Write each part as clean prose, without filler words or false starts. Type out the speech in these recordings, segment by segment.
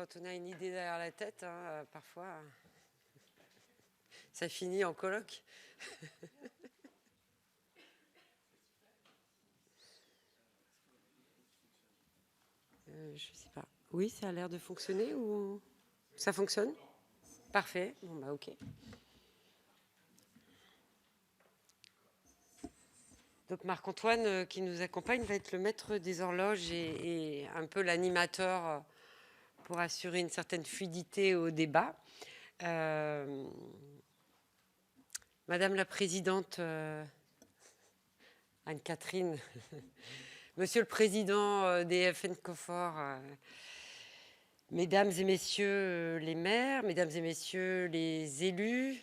quand on a une idée derrière la tête, hein, parfois, ça finit en colloque. Je sais pas. Oui, ça a l'air de fonctionner ou ça fonctionne? Parfait. Bon, bah, ok. Donc Marc-Antoine, qui nous accompagne, va être le maître des horloges et un peu l'animateur pour assurer une certaine fluidité au débat. Madame la présidente Anne-Catherine, Monsieur le président des FNCOFOR, mesdames et messieurs les maires, mesdames et messieurs les élus,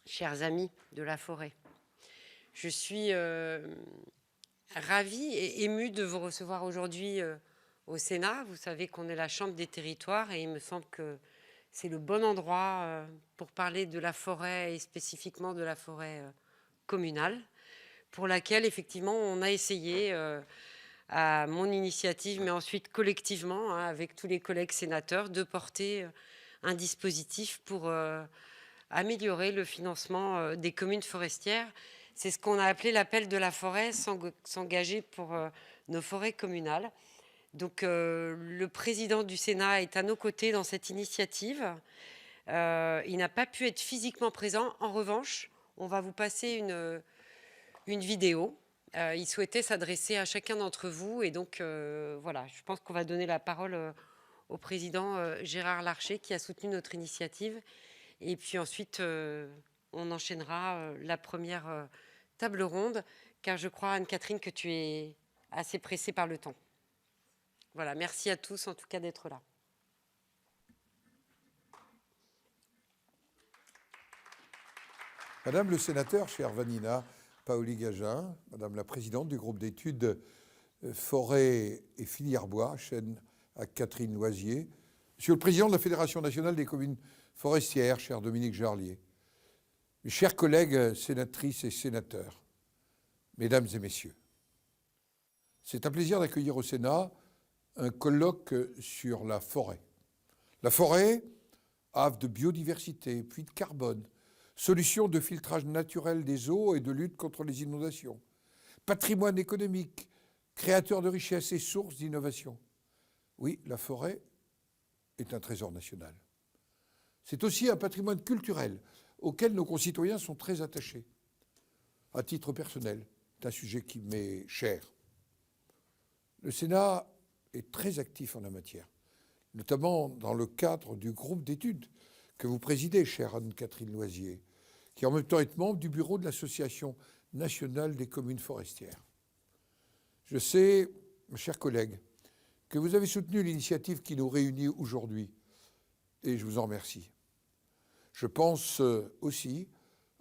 chers amis de la forêt, je suis ravie et émue de vous recevoir aujourd'hui au Sénat. Vous savez qu'on est la Chambre des territoires et il me semble que c'est le bon endroit pour parler de la forêt et spécifiquement de la forêt communale, pour laquelle effectivement on a essayé à mon initiative, mais ensuite collectivement, hein, avec tous les collègues sénateurs, de porter un dispositif pour améliorer le financement des communes forestières. C'est ce qu'on a appelé l'appel de la forêt, s'engager pour nos forêts communales. Donc le président du Sénat est à nos côtés dans cette initiative. Il n'a pas pu être physiquement présent. En revanche, on va vous passer une vidéo. Il souhaitait s'adresser à chacun d'entre vous. Et donc, voilà, je pense qu'on va donner la parole au président Gérard Larcher qui a soutenu notre initiative. Et puis ensuite, on enchaînera la première table ronde, car je crois, Anne-Catherine, que tu es assez pressée par le temps. Voilà, merci à tous en tout cas d'être là. Madame le sénateur, chère Vanina Paoli-Gagin, Madame la présidente du groupe d'études Forêt et filière bois, chaîne à Catherine Loisier, Monsieur le président de la Fédération nationale des communes forestières, cher Dominique Jarlier, mes chers collègues sénatrices et sénateurs, mesdames et messieurs, c'est un plaisir d'accueillir au Sénat un colloque sur la forêt. La forêt, havre de biodiversité, puits de carbone, solution de filtrage naturel des eaux et de lutte contre les inondations, patrimoine économique, créateur de richesses et source d'innovation. Oui, la forêt est un trésor national. C'est aussi un patrimoine culturel auquel nos concitoyens sont très attachés. À titre personnel, c'est un sujet qui m'est cher. Le Sénat est très actif en la matière, notamment dans le cadre du groupe d'études que vous présidez, chère Anne-Catherine Loisier, qui en même temps est membre du bureau de l'Association nationale des communes forestières. Je sais, mes chers collègues, que vous avez soutenu l'initiative qui nous réunit aujourd'hui, et je vous en remercie. Je pense aussi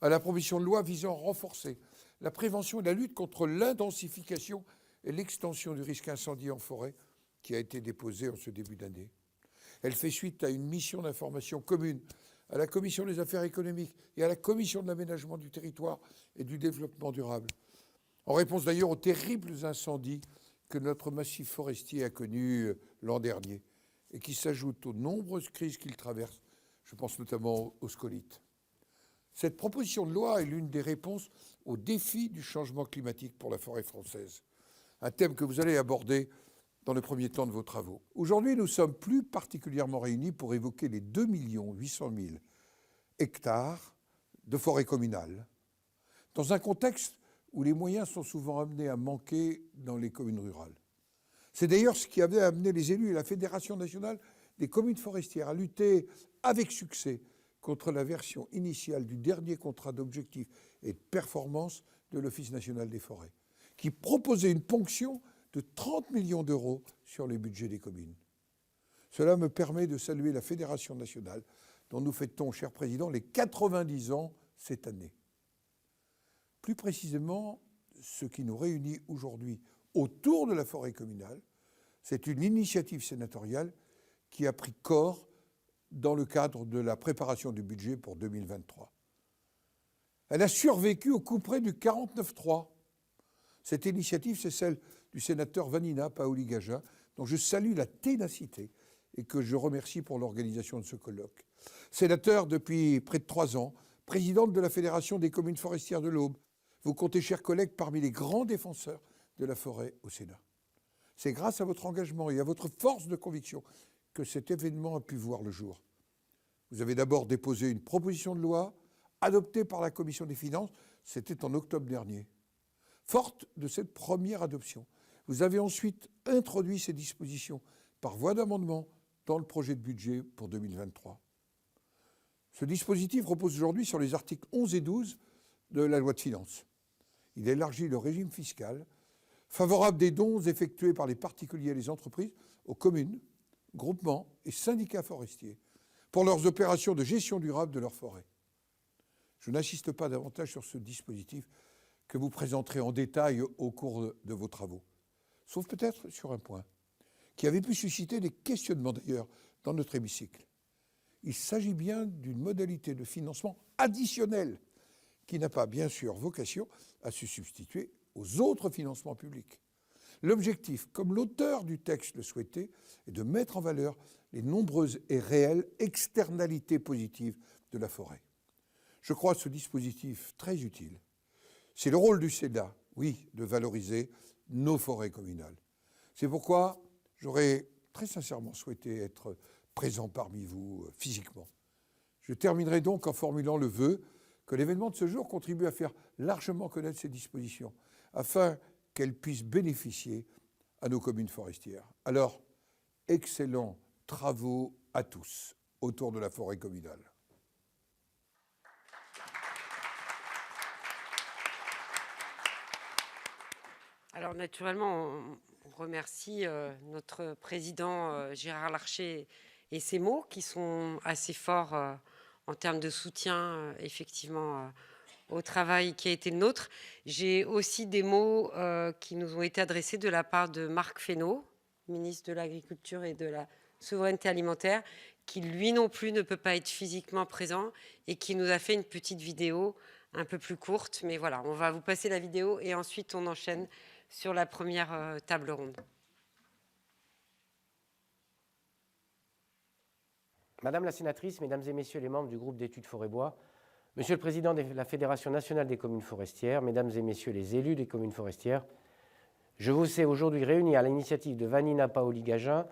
à la proposition de loi visant à renforcer la prévention et la lutte contre l'intensification et l'extension du risque incendie en forêt qui a été déposée en ce début d'année. Elle fait suite à une mission d'information commune à la Commission des affaires économiques et à la Commission de l'aménagement du territoire et du développement durable, en réponse d'ailleurs aux terribles incendies que notre massif forestier a connus l'an dernier et qui s'ajoutent aux nombreuses crises qu'il traverse. Je pense notamment aux scolytes. Cette proposition de loi est l'une des réponses aux défis du changement climatique pour la forêt française, un thème que vous allez aborder dans le premier temps de vos travaux. Aujourd'hui, nous sommes plus particulièrement réunis pour évoquer les 2 800 000 hectares de forêt communale, dans un contexte où les moyens sont souvent amenés à manquer dans les communes rurales. C'est d'ailleurs ce qui avait amené les élus et la Fédération nationale des communes forestières à lutter avec succès contre la version initiale du dernier contrat d'objectifs et de performance de l'Office national des forêts, qui proposait une ponction de 30 millions d'euros sur les budgets des communes. Cela me permet de saluer la Fédération nationale, dont nous fêtons, cher président, les 90 ans cette année. Plus précisément, ce qui nous réunit aujourd'hui autour de la forêt communale, c'est une initiative sénatoriale qui a pris corps dans le cadre de la préparation du budget pour 2023. Elle a survécu au couperet du 49.3. Cette initiative, c'est celle du sénateur Vanina Paoli-Gagin, dont je salue la ténacité et que je remercie pour l'organisation de ce colloque. Sénateur depuis près de 3 ans, présidente de la Fédération des communes forestières de l'Aube, vous comptez, chers collègues, parmi les grands défenseurs de la forêt au Sénat. C'est grâce à votre engagement et à votre force de conviction que cet événement a pu voir le jour. Vous avez d'abord déposé une proposition de loi adoptée par la Commission des finances, c'était en octobre dernier. Forte de cette première adoption, vous avez ensuite introduit ces dispositions par voie d'amendement dans le projet de budget pour 2023. Ce dispositif repose aujourd'hui sur les articles 11 et 12 de la loi de finances. Il élargit le régime fiscal favorable des dons effectués par les particuliers et les entreprises aux communes, groupements et syndicats forestiers pour leurs opérations de gestion durable de leurs forêts. Je n'insiste pas davantage sur ce dispositif que vous présenterez en détail au cours de vos travaux, sauf peut-être sur un point qui avait pu susciter des questionnements d'ailleurs dans notre hémicycle. Il s'agit bien d'une modalité de financement additionnelle qui n'a pas, bien sûr, vocation à se substituer aux autres financements publics. L'objectif, comme l'auteur du texte le souhaitait, est de mettre en valeur les nombreuses et réelles externalités positives de la forêt. Je crois ce dispositif très utile. C'est le rôle du Sénat, oui, de valoriser nos forêts communales. C'est pourquoi j'aurais très sincèrement souhaité être présent parmi vous physiquement. Je terminerai donc en formulant le vœu que l'événement de ce jour contribue à faire largement connaître ces dispositions, afin qu'elles puissent bénéficier à nos communes forestières. Alors, excellents travaux à tous autour de la forêt communale. Alors naturellement, on remercie notre président Gérard Larcher et ses mots qui sont assez forts en termes de soutien effectivement au travail qui a été le nôtre. J'ai aussi des mots qui nous ont été adressés de la part de Marc Fesneau, ministre de l'Agriculture et de la Souveraineté alimentaire, qui lui non plus ne peut pas être physiquement présent et qui nous a fait une petite vidéo un peu plus courte. Mais voilà, on va vous passer la vidéo et ensuite on enchaîne sur la première table ronde. Madame la sénatrice, mesdames et messieurs les membres du groupe d'études Forêt-Bois, monsieur le président de la Fédération nationale des communes forestières, mesdames et messieurs les élus des communes forestières, je vous sais aujourd'hui réunis à l'initiative de Vanina Paoli-Gagin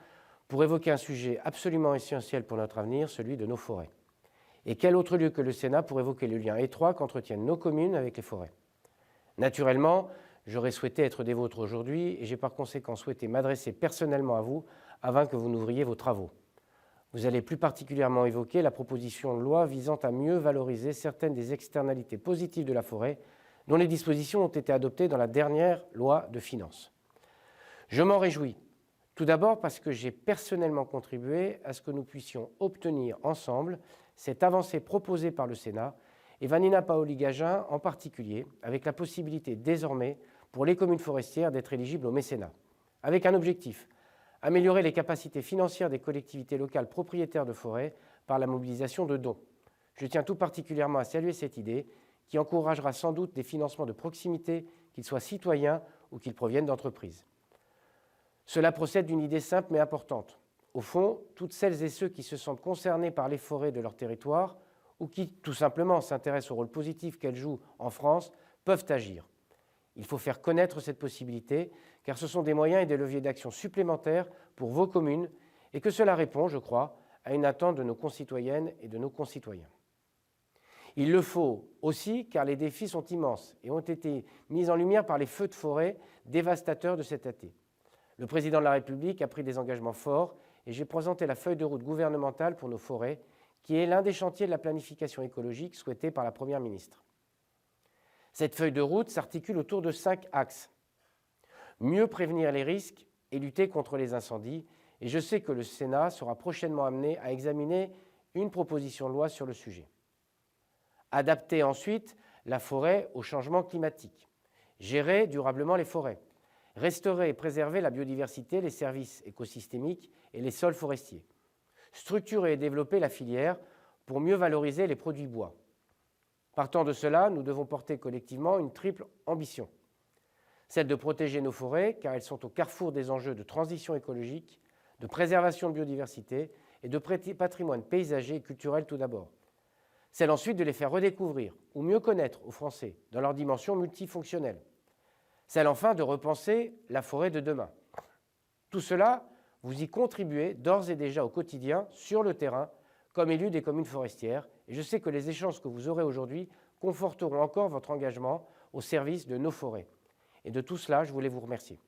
pour évoquer un sujet absolument essentiel pour notre avenir, celui de nos forêts. Et quel autre lieu que le Sénat pour évoquer le lien étroit qu'entretiennent nos communes avec les forêts. Naturellement, j'aurais souhaité être des vôtres aujourd'hui et j'ai par conséquent souhaité m'adresser personnellement à vous avant que vous n'ouvriez vos travaux. Vous allez plus particulièrement évoquer la proposition de loi visant à mieux valoriser certaines des externalités positives de la forêt dont les dispositions ont été adoptées dans la dernière loi de finances. Je m'en réjouis, tout d'abord parce que j'ai personnellement contribué à ce que nous puissions obtenir ensemble cette avancée proposée par le Sénat et Vanina Paoli-Gagin en particulier, avec la possibilité désormais pour les communes forestières d'être éligibles au mécénat, avec un objectif, améliorer les capacités financières des collectivités locales propriétaires de forêts par la mobilisation de dons. Je tiens tout particulièrement à saluer cette idée qui encouragera sans doute des financements de proximité, qu'ils soient citoyens ou qu'ils proviennent d'entreprises. Cela procède d'une idée simple mais importante. Au fond, toutes celles et ceux qui se sentent concernés par les forêts de leur territoire ou qui, tout simplement, s'intéressent au rôle positif qu'elles jouent en France, peuvent agir. Il faut faire connaître cette possibilité, car ce sont des moyens et des leviers d'action supplémentaires pour vos communes et que cela répond, je crois, à une attente de nos concitoyennes et de nos concitoyens. Il le faut aussi car les défis sont immenses et ont été mis en lumière par les feux de forêt dévastateurs de cet été. Le président de la République a pris des engagements forts et j'ai présenté la feuille de route gouvernementale pour nos forêts, qui est l'un des chantiers de la planification écologique souhaitée par la Première ministre. Cette feuille de route s'articule autour de 5 axes. Mieux prévenir les risques et lutter contre les incendies, et je sais que le Sénat sera prochainement amené à examiner une proposition de loi sur le sujet. Adapter ensuite la forêt au changement climatique. Gérer durablement les forêts. Restaurer et préserver la biodiversité, les services écosystémiques et les sols forestiers. Structurer et développer la filière pour mieux valoriser les produits bois. Partant de cela, nous devons porter collectivement une triple ambition. Celle de protéger nos forêts, car elles sont au carrefour des enjeux de transition écologique, de préservation de biodiversité et de patrimoine paysager et culturel tout d'abord. Celle ensuite de les faire redécouvrir ou mieux connaître aux Français dans leur dimension multifonctionnelle. Celle enfin de repenser la forêt de demain. Tout cela, vous y contribuez d'ores et déjà au quotidien, sur le terrain, comme élu des communes forestières. Et je sais que les échanges que vous aurez aujourd'hui conforteront encore votre engagement au service de nos forêts. Et de tout cela, je voulais vous remercier.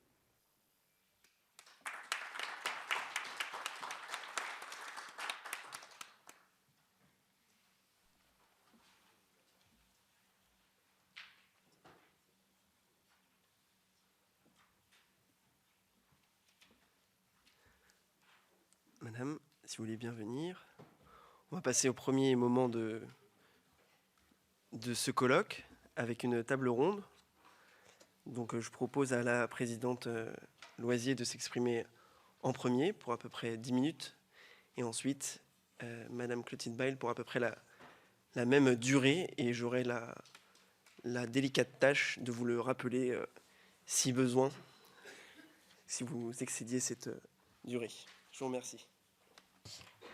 Madame, si vous voulez bien venir, on va passer au premier moment de ce colloque avec une table ronde. Donc je propose à la présidente Loisier de s'exprimer en premier pour à peu près 10 minutes et ensuite Madame Clotilde Bail pour à peu près la même durée, et j'aurai la délicate tâche de vous le rappeler si besoin, si vous excédiez cette durée. Je vous remercie.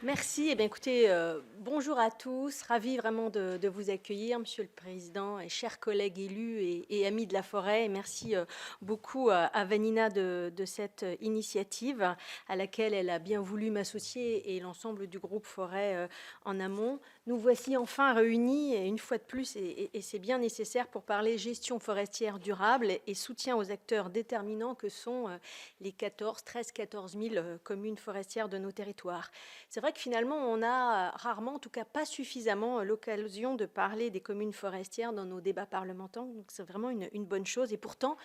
Merci. Eh bien, écoutez, bonjour à tous. Ravi vraiment de vous accueillir, Monsieur le Président, et chers collègues élus et amis de la forêt. Et merci beaucoup à Vanina de cette initiative à laquelle elle a bien voulu m'associer et l'ensemble du groupe Forêt en amont. Nous voici enfin réunis, une fois de plus, et c'est bien nécessaire pour parler gestion forestière durable et soutien aux acteurs déterminants que sont les 14 000 communes forestières de nos territoires. C'est vrai que finalement, on a rarement, en tout cas pas suffisamment, l'occasion de parler des communes forestières dans nos débats parlementaires. Donc c'est vraiment une bonne chose. Et pourtant,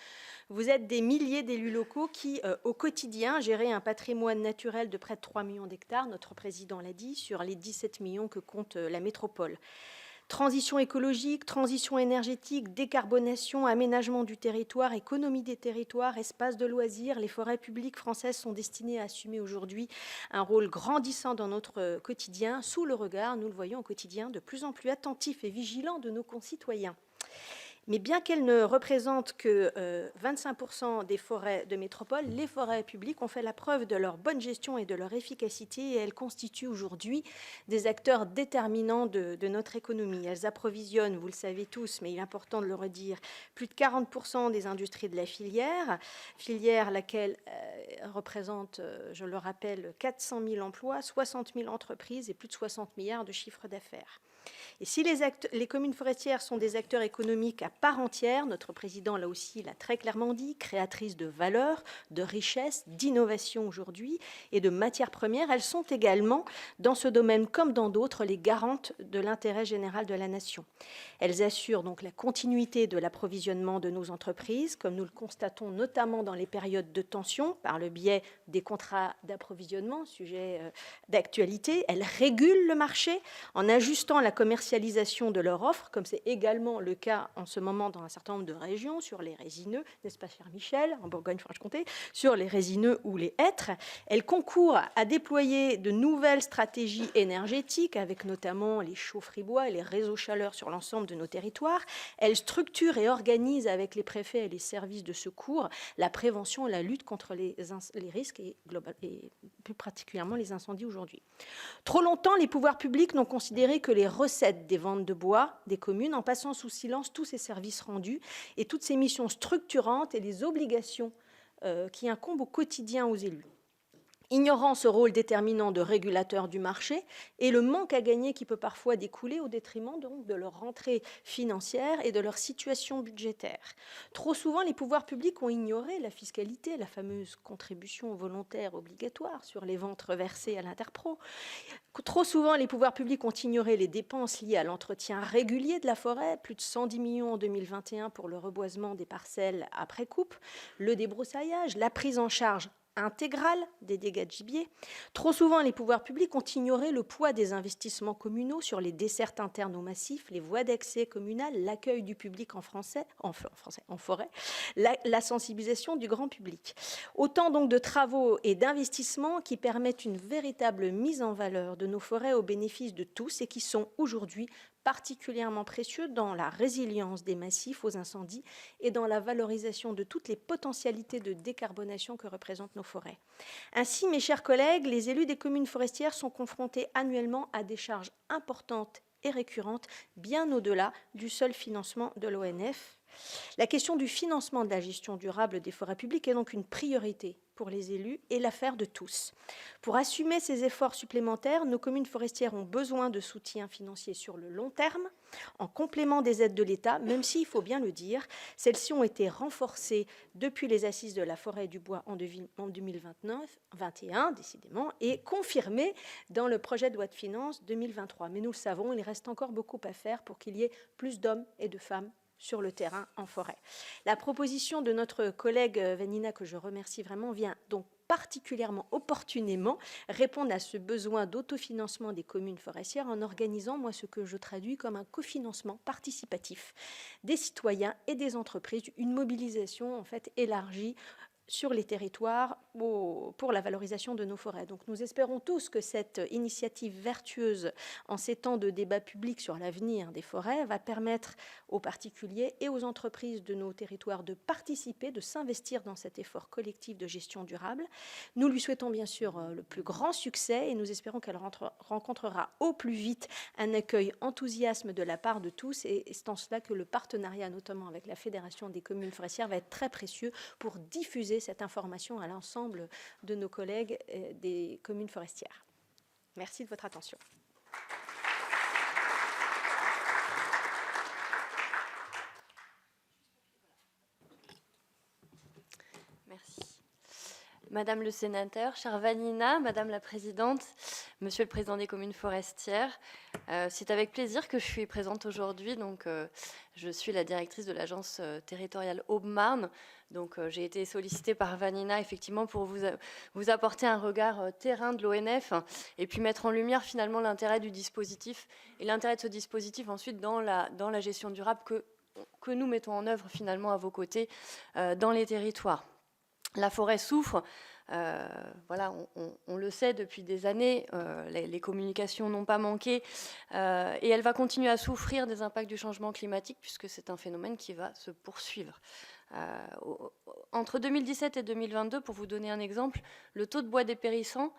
vous êtes des milliers d'élus locaux qui, au quotidien, gèrent un patrimoine naturel de près de 3 millions d'hectares, notre président l'a dit, sur les 17 millions que compte la métropole. Transition écologique, transition énergétique, décarbonation, aménagement du territoire, économie des territoires, espaces de loisirs, les forêts publiques françaises sont destinées à assumer aujourd'hui un rôle grandissant dans notre quotidien, sous le regard, nous le voyons au quotidien, de plus en plus attentif et vigilant de nos concitoyens. Mais bien qu'elles ne représentent que 25% des forêts de métropole, les forêts publiques ont fait la preuve de leur bonne gestion et de leur efficacité, et elles constituent aujourd'hui des acteurs déterminants de notre économie. Elles approvisionnent, vous le savez tous, mais il est important de le redire, plus de 40% des industries de la filière laquelle représente, je le rappelle, 400 000 emplois, 60 000 entreprises et plus de 60 milliards de chiffre d'affaires. Et si les communes forestières sont des acteurs économiques à part entière, notre président là aussi l'a très clairement dit, créatrices de valeur, de richesse, d'innovation aujourd'hui et de matières premières, elles sont également, dans ce domaine comme dans d'autres, les garantes de l'intérêt général de la nation. Elles assurent donc la continuité de l'approvisionnement de nos entreprises, comme nous le constatons notamment dans les périodes de tension, par le biais des contrats d'approvisionnement, sujet d'actualité. Elles régulent le marché en ajustant la commercialisation de leur offre, comme c'est également le cas en ce moment dans un certain nombre de régions, sur les résineux, n'est-ce pas, cher Michel, en Bourgogne-Franche-Comté, sur les résineux ou les hêtres. Elles concourent à déployer de nouvelles stratégies énergétiques, avec notamment les chaufferies bois et les réseaux chaleur sur l'ensemble de nos territoires. Elles structurent et organisent avec les préfets et les services de secours la prévention et la lutte contre les risques et plus particulièrement les incendies aujourd'hui. Trop longtemps, les pouvoirs publics n'ont considéré que les recettes des ventes de bois des communes, en passant sous silence tous ces services rendus et toutes ces missions structurantes et les obligations qui incombent au quotidien aux élus. Ignorant ce rôle déterminant de régulateur du marché et le manque à gagner qui peut parfois découler au détriment donc de leur rentrée financière et de leur situation budgétaire. Trop souvent, les pouvoirs publics ont ignoré la fiscalité, la fameuse contribution volontaire obligatoire sur les ventes reversées à l'Interpro. Trop souvent, les pouvoirs publics ont ignoré les dépenses liées à l'entretien régulier de la forêt, plus de 110 millions en 2021 pour le reboisement des parcelles après coupe, le débroussaillage, la prise en charge intégrale des dégâts de gibier. Trop souvent, les pouvoirs publics ont ignoré le poids des investissements communaux sur les dessertes internes aux massifs, les voies d'accès communales, l'accueil du public en forêt, la sensibilisation du grand public. Autant donc de travaux et d'investissements qui permettent une véritable mise en valeur de nos forêts au bénéfice de tous et qui sont aujourd'hui particulièrement précieux dans la résilience des massifs aux incendies et dans la valorisation de toutes les potentialités de décarbonation que représentent nos forêts. Ainsi, mes chers collègues, les élus des communes forestières sont confrontés annuellement à des charges importantes et récurrentes, bien au-delà du seul financement de l'ONF. La question du financement de la gestion durable des forêts publiques est donc une priorité pour les élus et l'affaire de tous. Pour assumer ces efforts supplémentaires, nos communes forestières ont besoin de soutien financier sur le long terme, en complément des aides de l'État, même si, il faut bien le dire, celles-ci ont été renforcées depuis les assises de la forêt et du bois en 2021, décidément, et confirmées dans le projet de loi de finances 2023. Mais nous le savons, il reste encore beaucoup à faire pour qu'il y ait plus d'hommes et de femmes sur le terrain en forêt. La proposition de notre collègue Vanina, que je remercie vraiment, vient donc particulièrement opportunément répondre à ce besoin d'autofinancement des communes forestières en organisant, moi, ce que je traduis comme un cofinancement participatif des citoyens et des entreprises, une mobilisation en fait élargie sur les territoires pour la valorisation de nos forêts. Donc nous espérons tous que cette initiative vertueuse en ces temps de débat public sur l'avenir des forêts va permettre aux particuliers et aux entreprises de nos territoires de participer, de s'investir dans cet effort collectif de gestion durable. Nous lui souhaitons bien sûr le plus grand succès et nous espérons qu'elle rencontrera au plus vite un accueil enthousiasme de la part de tous et c'est en cela que le partenariat notamment avec la Fédération des communes forestières va être très précieux pour diffuser cette information à l'ensemble de nos collègues des communes forestières. Merci de votre attention. Merci. Madame le sénateur, chère Vanina, Madame la Présidente, Monsieur le Président des communes forestières, c'est avec plaisir que je suis présente aujourd'hui. Donc, je suis la directrice de l'agence territoriale Aube-Marne. Donc, j'ai été sollicitée par Vanina, effectivement, pour vous apporter un regard terrain de l'ONF et puis mettre en lumière, finalement, l'intérêt du dispositif et l'intérêt de ce dispositif, ensuite, dans la gestion durable que nous mettons en œuvre, finalement, à vos côtés dans les territoires. La forêt souffre, voilà, on le sait depuis des années, les communications n'ont pas manqué et elle va continuer à souffrir des impacts du changement climatique puisque c'est un phénomène qui va se poursuivre. Entre 2017 et 2022, pour vous donner un exemple, le taux de bois dépérissant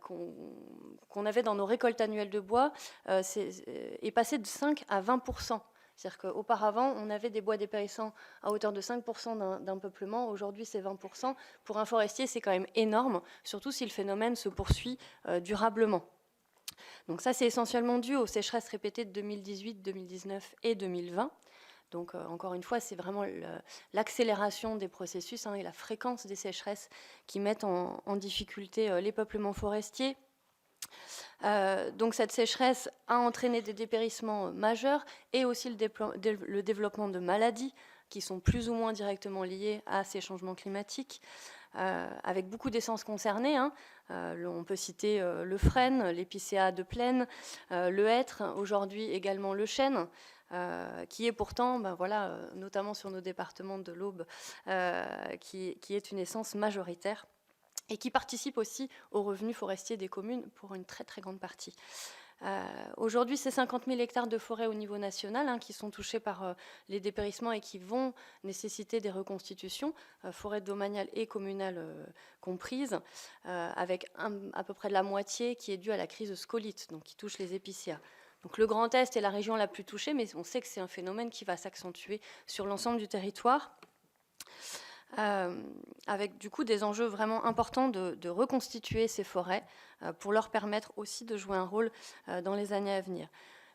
qu'on avait dans nos récoltes annuelles de bois est passé de 5 à 20%. C'est-à-dire qu'auparavant, on avait des bois dépérissants à hauteur de 5% d'un peuplement. Aujourd'hui, c'est 20%. Pour un forestier, c'est quand même énorme, surtout si le phénomène se poursuit durablement. Donc ça, c'est essentiellement dû aux sécheresses répétées de 2018, 2019 et 2020. Donc, encore une fois, c'est vraiment l'accélération des processus et la fréquence des sécheresses qui mettent en difficulté les peuplements forestiers. Donc cette sécheresse a entraîné des dépérissements majeurs et aussi le développement de maladies qui sont plus ou moins directement liées à ces changements climatiques, avec beaucoup d'essences concernées. On peut citer le frêne, l'épicéa de plaine, le hêtre, aujourd'hui également le chêne, qui est pourtant, notamment sur nos départements de l'Aube, qui est une essence majoritaire et qui participe aussi aux revenus forestiers des communes pour une très très grande partie. Aujourd'hui, c'est 50 000 hectares de forêt au niveau national qui sont touchés par les dépérissements et qui vont nécessiter des reconstitutions, forêts domaniales et communales comprises, avec à peu près de la moitié qui est due à la crise scolite, donc qui touche les épicéas. Donc le Grand Est est la région la plus touchée, mais on sait que c'est un phénomène qui va s'accentuer sur l'ensemble du territoire. Avec du coup des enjeux vraiment importants de reconstituer ces forêts pour leur permettre aussi de jouer un rôle dans les années à venir.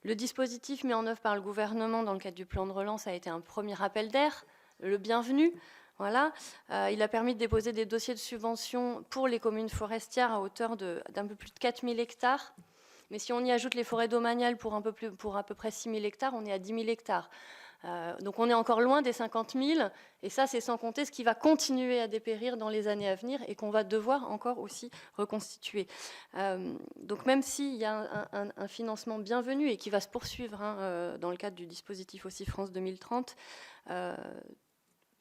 Le dispositif mis en œuvre par le gouvernement dans le cadre du plan de relance a été un premier appel d'air, le bienvenu. Voilà. Il a permis de déposer des dossiers de subvention pour les communes forestières à hauteur d'un peu plus de 4 000 hectares. Mais si on y ajoute les forêts domaniales pour à peu près 6 000 hectares, on est à 10 000 hectares. Donc on est encore loin des 50 000, et ça c'est sans compter ce qui va continuer à dépérir dans les années à venir et qu'on va devoir encore aussi reconstituer. Donc même s'il y a un financement bienvenu et qui va se poursuivre dans le cadre du dispositif aussi France 2030,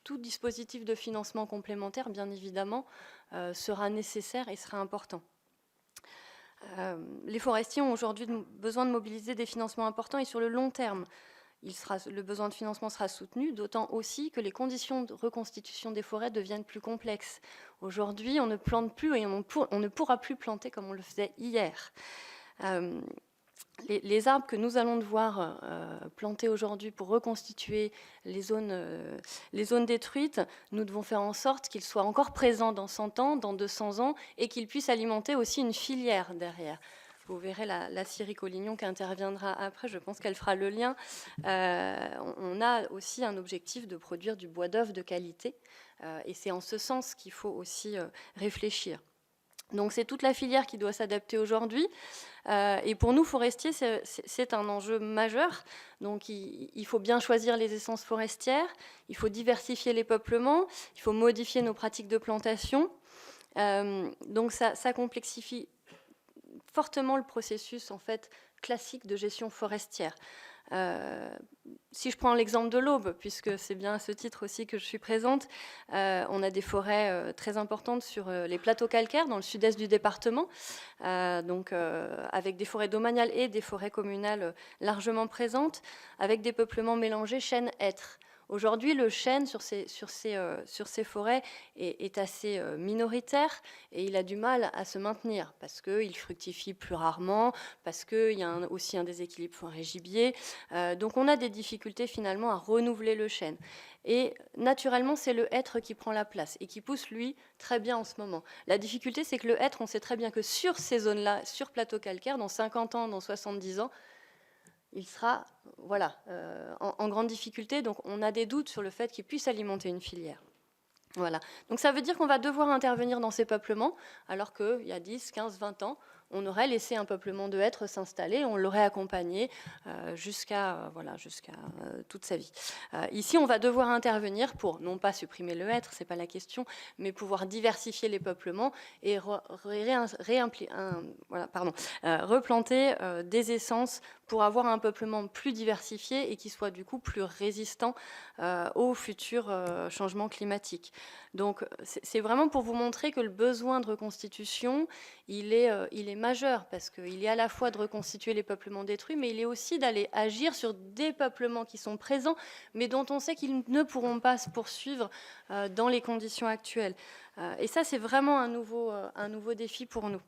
tout dispositif de financement complémentaire, bien évidemment, sera nécessaire et sera important. Les forestiers ont aujourd'hui besoin de mobiliser des financements importants et sur le long terme. Le besoin de financement sera soutenu, d'autant aussi que les conditions de reconstitution des forêts deviennent plus complexes. Aujourd'hui, on ne plante plus et on ne pourra plus planter comme on le faisait hier. Les arbres que nous allons devoir planter aujourd'hui pour reconstituer les zones détruites, nous devons faire en sorte qu'ils soient encore présents dans 100 ans, dans 200 ans, et qu'ils puissent alimenter aussi une filière derrière. Vous verrez la Syrie Collignon qui interviendra après, je pense qu'elle fera le lien. On a aussi un objectif de produire du bois d'œuvre de qualité, et c'est en ce sens qu'il faut aussi réfléchir. Donc c'est toute la filière qui doit s'adapter aujourd'hui. Et pour nous, forestiers, c'est un enjeu majeur. Donc il faut bien choisir les essences forestières, il faut diversifier les peuplements, il faut modifier nos pratiques de plantation. Donc ça complexifie fortement le processus en fait, classique de gestion forestière. Si je prends l'exemple de l'Aube, puisque c'est bien à ce titre aussi que je suis présente, on a des forêts très importantes sur les plateaux calcaires dans le sud-est du département, avec des forêts domaniales et des forêts communales largement présentes, avec des peuplements mélangés chênes-hêtres. Aujourd'hui, le chêne sur ces forêts est assez minoritaire et il a du mal à se maintenir parce qu'il fructifie plus rarement, parce qu'il y a aussi un déséquilibre forêt-gibier. Donc on a des difficultés finalement à renouveler le chêne. Et naturellement, c'est le hêtre qui prend la place et qui pousse, lui, très bien en ce moment. La difficulté, c'est que le hêtre, on sait très bien que sur ces zones-là, sur plateau calcaire, dans 50 ans, dans 70 ans, il sera en grande difficulté. Donc on a des doutes sur le fait qu'il puisse alimenter une filière. Voilà. Donc ça veut dire qu'on va devoir intervenir dans ces peuplements, alors qu'il y a 10, 15, 20 ans, on aurait laissé un peuplement de hêtres s'installer, on l'aurait accompagné jusqu'à toute sa vie. Ici, on va devoir intervenir pour, non pas supprimer le hêtre, c'est pas la question, mais pouvoir diversifier les peuplements et replanter des essences pour avoir un peuplement plus diversifié et qui soit du coup plus résistant aux futurs changements climatiques. Donc c'est vraiment pour vous montrer que le besoin de reconstitution, il est majeur, parce qu'il est à la fois de reconstituer les peuplements détruits, mais il est aussi d'aller agir sur des peuplements qui sont présents, mais dont on sait qu'ils ne pourront pas se poursuivre dans les conditions actuelles. Et ça, c'est vraiment un nouveau défi pour nous.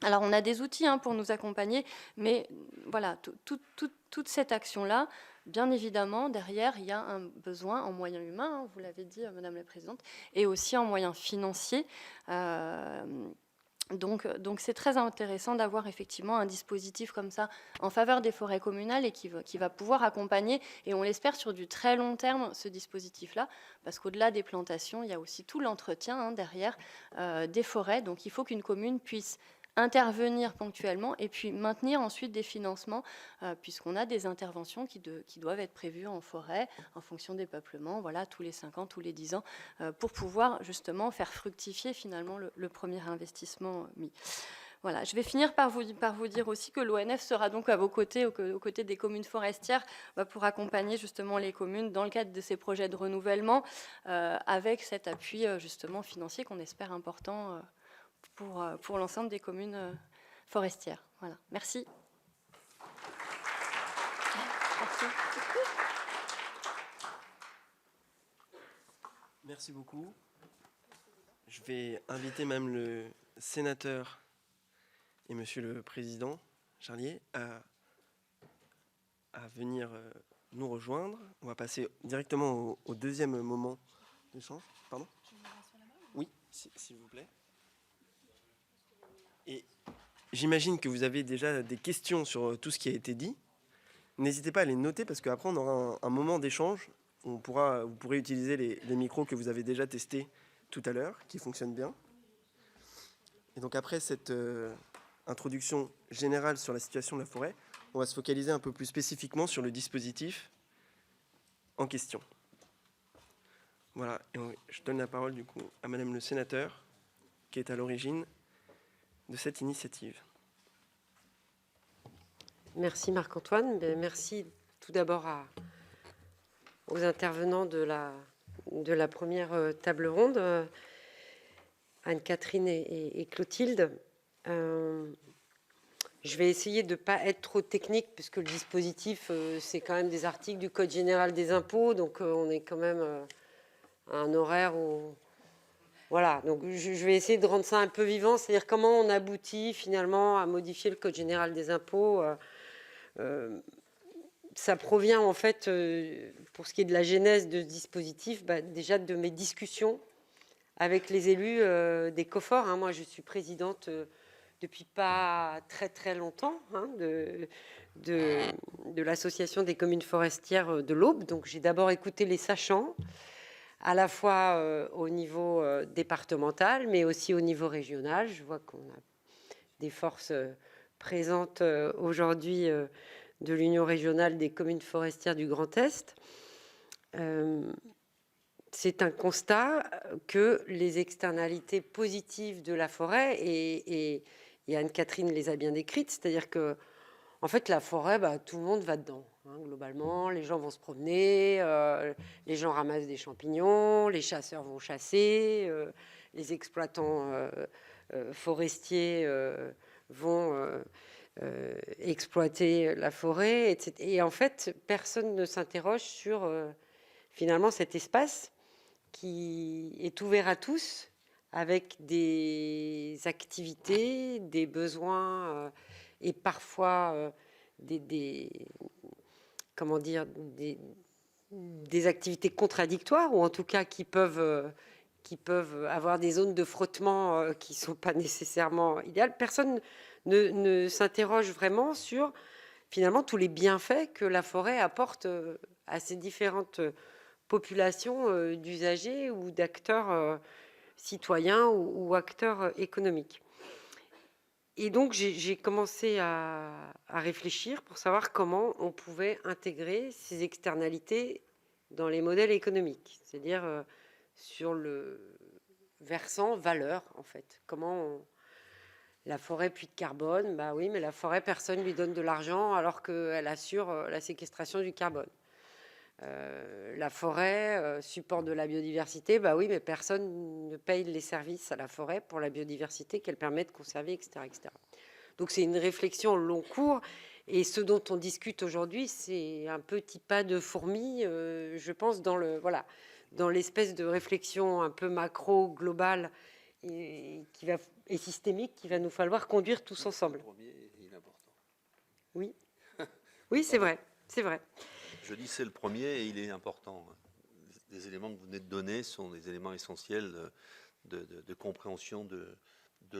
Alors, on a des outils pour nous accompagner, mais voilà, toute cette action-là, bien évidemment, derrière, il y a un besoin en moyens humains, vous l'avez dit, Madame la Présidente, et aussi en moyens financiers. Donc c'est très intéressant d'avoir effectivement un dispositif comme ça en faveur des forêts communales et qui va pouvoir accompagner, et on l'espère sur du très long terme, ce dispositif-là, parce qu'au-delà des plantations, il y a aussi tout l'entretien derrière des forêts. Donc il faut qu'une commune puisse intervenir ponctuellement et puis maintenir ensuite des financements, puisqu'on a des interventions qui doivent être prévues en forêt en fonction des peuplements, voilà, tous les 5 ans, tous les 10 ans, pour pouvoir justement faire fructifier finalement le premier investissement mis. Voilà, je vais finir par vous dire aussi que l'ONF sera donc à vos côtés, aux côtés des communes forestières, pour accompagner justement les communes dans le cadre de ces projets de renouvellement, avec cet appui justement financier qu'on espère important pour l'ensemble des communes forestières. Voilà, merci. Merci beaucoup. Je vais inviter même le sénateur et monsieur le président Charlier à venir nous rejoindre. On va passer directement au deuxième moment d'échange. Pardon ? Oui, s'il vous plaît. Et j'imagine que vous avez déjà des questions sur tout ce qui a été dit. N'hésitez pas à les noter, parce qu'après, on aura un moment d'échange. Vous pourrez utiliser les micros que vous avez déjà testés tout à l'heure, qui fonctionnent bien. Et donc après cette introduction générale sur la situation de la forêt, on va se focaliser un peu plus spécifiquement sur le dispositif en question. Voilà, et je donne la parole du coup à Madame le sénateur, qui est à l'origine de cette initiative. Merci Marc-Antoine. Merci tout d'abord aux intervenants de la première table ronde, Anne-Catherine et Clotilde. Je vais essayer de ne pas être trop technique, puisque le dispositif, c'est quand même des articles du Code général des impôts, donc on est quand même à un horaire où... Voilà, donc je vais essayer de rendre ça un peu vivant, c'est-à-dire comment on aboutit finalement à modifier le Code général des impôts. Ça provient en fait, pour ce qui est de la genèse de ce dispositif, déjà de mes discussions avec les élus des COFOR. Moi, je suis présidente depuis pas très très longtemps de l'association des communes forestières de l'Aube. Donc j'ai d'abord écouté les sachants, à la fois au niveau départemental, mais aussi au niveau régional. Je vois qu'on a des forces présentes aujourd'hui de l'Union régionale des communes forestières du Grand Est. C'est un constat que les externalités positives de la forêt, et Anne-Catherine les a bien décrites, c'est-à-dire que en fait, la forêt, tout le monde va dedans. Globalement, les gens vont se promener, les gens ramassent des champignons, les chasseurs vont chasser, les exploitants forestiers vont exploiter la forêt, etc. Et en fait, personne ne s'interroge sur finalement cet espace qui est ouvert à tous, avec des activités, des besoins et parfois comment dire, des activités contradictoires, ou en tout cas qui peuvent avoir des zones de frottement qui ne sont pas nécessairement idéales. Personne ne s'interroge vraiment sur finalement tous les bienfaits que la forêt apporte à ces différentes populations d'usagers ou d'acteurs citoyens ou acteurs économiques. Et donc, j'ai commencé à réfléchir pour savoir comment on pouvait intégrer ces externalités dans les modèles économiques, c'est-à-dire sur le versant valeur, en fait. La forêt puits de carbone, oui, mais la forêt, personne ne lui donne de l'argent alors qu'elle assure la séquestration du carbone. La forêt, support de la biodiversité, oui, mais personne ne paye les services à la forêt pour la biodiversité qu'elle permet de conserver, etc., etc. Donc c'est une réflexion au long cours, et ce dont on discute aujourd'hui, c'est un petit pas de fourmi, je pense, dans l'espèce de réflexion un peu macro, globale et systémique qu'il va nous falloir conduire tous ensemble. Le premier, il est important. Oui, oui, c'est vrai, c'est vrai. Je dis c'est le premier et il est important. Les éléments que vous venez de donner sont des éléments essentiels de compréhension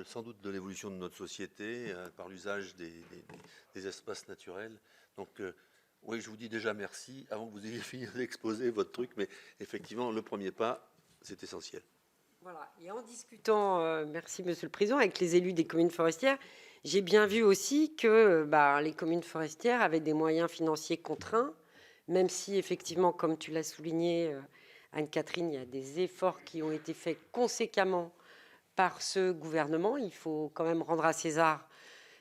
sans doute de l'évolution de notre société par l'usage des espaces naturels. Donc oui, je vous dis déjà merci avant que vous ayez fini d'exposer votre truc, mais effectivement le premier pas, c'est essentiel. Voilà. Et en discutant, merci Monsieur le Président, avec les élus des communes forestières, j'ai bien vu aussi que les communes forestières avaient des moyens financiers contraints, même si effectivement, comme tu l'as souligné, Anne-Catherine, il y a des efforts qui ont été faits conséquemment par ce gouvernement. Il faut quand même rendre à César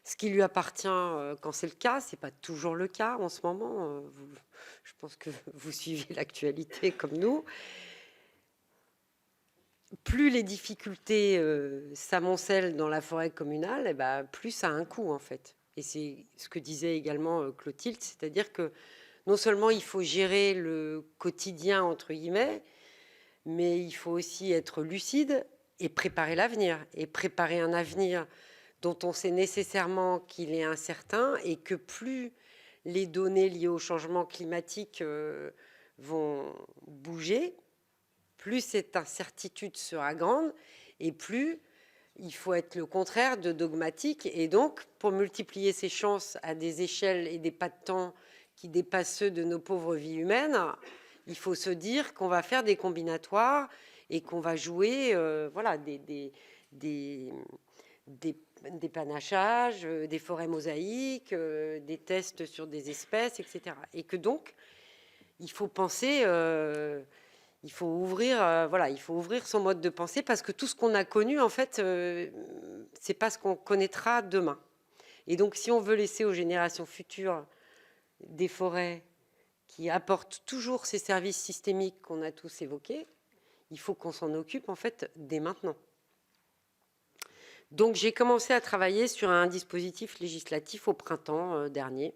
ce qui lui appartient quand c'est le cas. Ce n'est pas toujours le cas en ce moment. Je pense que vous suivez l'actualité comme nous. Plus les difficultés s'amoncellent dans la forêt communale, plus ça a un coût en fait. Et c'est ce que disait également Clotilde, c'est-à-dire que non seulement il faut gérer le quotidien, entre guillemets, mais il faut aussi être lucide et préparer l'avenir. Et préparer un avenir dont on sait nécessairement qu'il est incertain, et que plus les données liées au changement climatique vont bouger, plus cette incertitude sera grande, et plus il faut être le contraire de dogmatique. Et donc, pour multiplier ces chances à des échelles et des pas de temps qui dépassent ceux de nos pauvres vies humaines, il faut se dire qu'on va faire des combinatoires et qu'on va jouer des panachages, des forêts mosaïques, des tests sur des espèces, etc. Et que donc, il faut penser, il faut ouvrir son mode de pensée, parce que tout ce qu'on a connu, en fait, c'est pas ce qu'on connaîtra demain. Et donc, si on veut laisser aux générations futures des forêts qui apportent toujours ces services systémiques qu'on a tous évoqués, il faut qu'on s'en occupe en fait dès maintenant. Donc j'ai commencé à travailler sur un dispositif législatif au printemps dernier,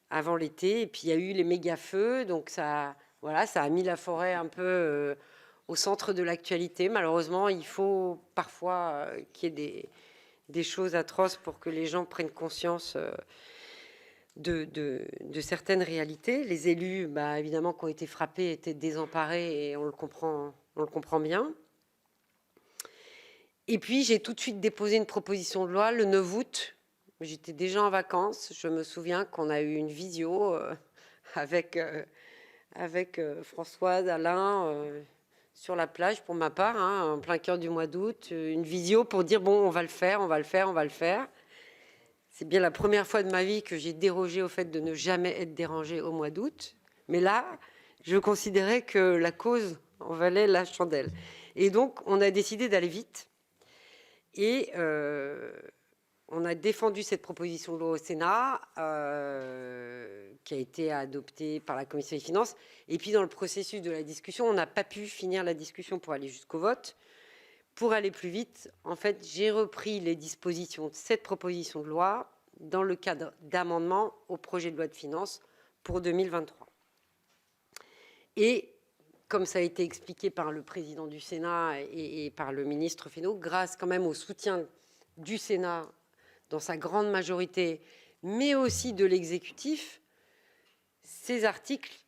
avant l'été, et puis il y a eu les méga-feux, donc ça a mis la forêt un peu au centre de l'actualité. Malheureusement, il faut parfois qu'il y ait des choses atroces pour que les gens prennent conscience de certaines réalités. Les élus, évidemment, qui ont été frappés, étaient désemparés, et on le comprend bien. Et puis, j'ai tout de suite déposé une proposition de loi le 9 août. J'étais déjà en vacances. Je me souviens qu'on a eu une visio avec Françoise, Alain, sur la plage, pour ma part, en plein cœur du mois d'août. Une visio pour dire, bon, on va le faire. C'est bien la première fois de ma vie que j'ai dérogé au fait de ne jamais être dérangée au mois d'août. Mais là, je considérais que la cause en valait la chandelle. Et donc, on a décidé d'aller vite. Et on a défendu cette proposition de loi au Sénat, qui a été adoptée par la Commission des finances. Et puis, dans le processus de la discussion, on n'a pas pu finir la discussion pour aller jusqu'au vote. Pour aller plus vite, en fait, j'ai repris les dispositions de cette proposition de loi dans le cadre d'amendements au projet de loi de finances pour 2023. Et comme ça a été expliqué par le président du Sénat et par le ministre Fesneau, grâce quand même au soutien du Sénat dans sa grande majorité, mais aussi de l'exécutif, ces articles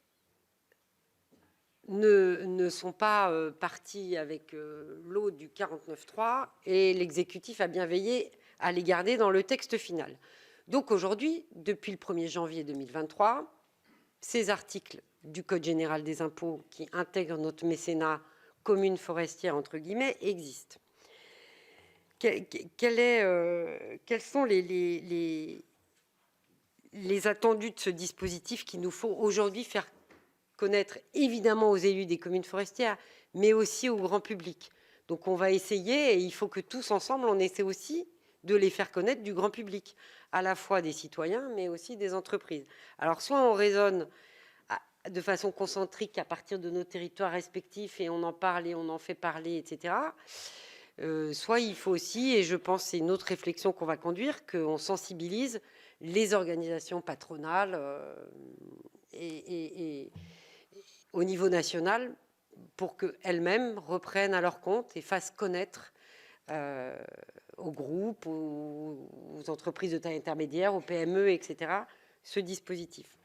ne sont pas partis avec l'eau du 49.3 et l'exécutif a bien veillé à les garder dans le texte final. Donc aujourd'hui, depuis le 1er janvier 2023, ces articles du Code général des impôts qui intègrent notre mécénat commune forestière, entre guillemets, existent. Quels sont les attendus de ce dispositif qu'il nous faut aujourd'hui faire connaître, évidemment aux élus des communes forestières, mais aussi au grand public. Donc on va essayer, et il faut que tous ensemble, on essaie aussi de les faire connaître du grand public, à la fois des citoyens, mais aussi des entreprises. Alors soit on raisonne de façon concentrique à partir de nos territoires respectifs, et on en parle et on en fait parler, etc. Soit il faut aussi, et je pense que c'est une autre réflexion qu'on va conduire, qu'on sensibilise les organisations patronales et au niveau national pour qu'elles-mêmes reprennent à leur compte et fassent connaître aux groupes, aux entreprises de taille intermédiaire, aux PME, etc., ce dispositif.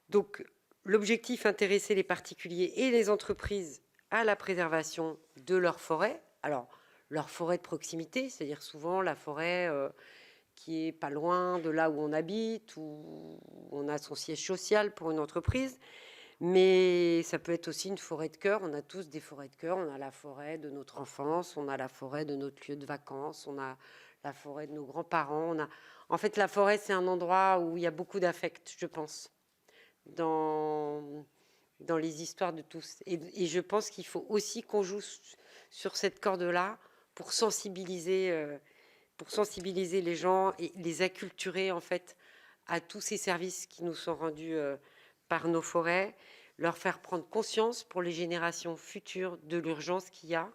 Donc, l'objectif, intéresser les particuliers et les entreprises à la préservation de leur forêt. Alors, leur forêt de proximité, c'est-à-dire souvent la forêt qui est pas loin de là où on habite, où on a son siège social pour une entreprise. Mais ça peut être aussi une forêt de cœur. On a tous des forêts de cœur. On a la forêt de notre enfance, on a la forêt de notre lieu de vacances, on a la forêt de nos grands-parents. En fait, la forêt, c'est un endroit où il y a beaucoup d'affect, je pense, dans les histoires de tous. Et je pense qu'il faut aussi qu'on joue sur cette corde-là pour sensibiliser les gens et les acculturer, en fait, à tous ces services qui nous sont rendus par nos forêts, leur faire prendre conscience pour les générations futures de l'urgence qu'il y a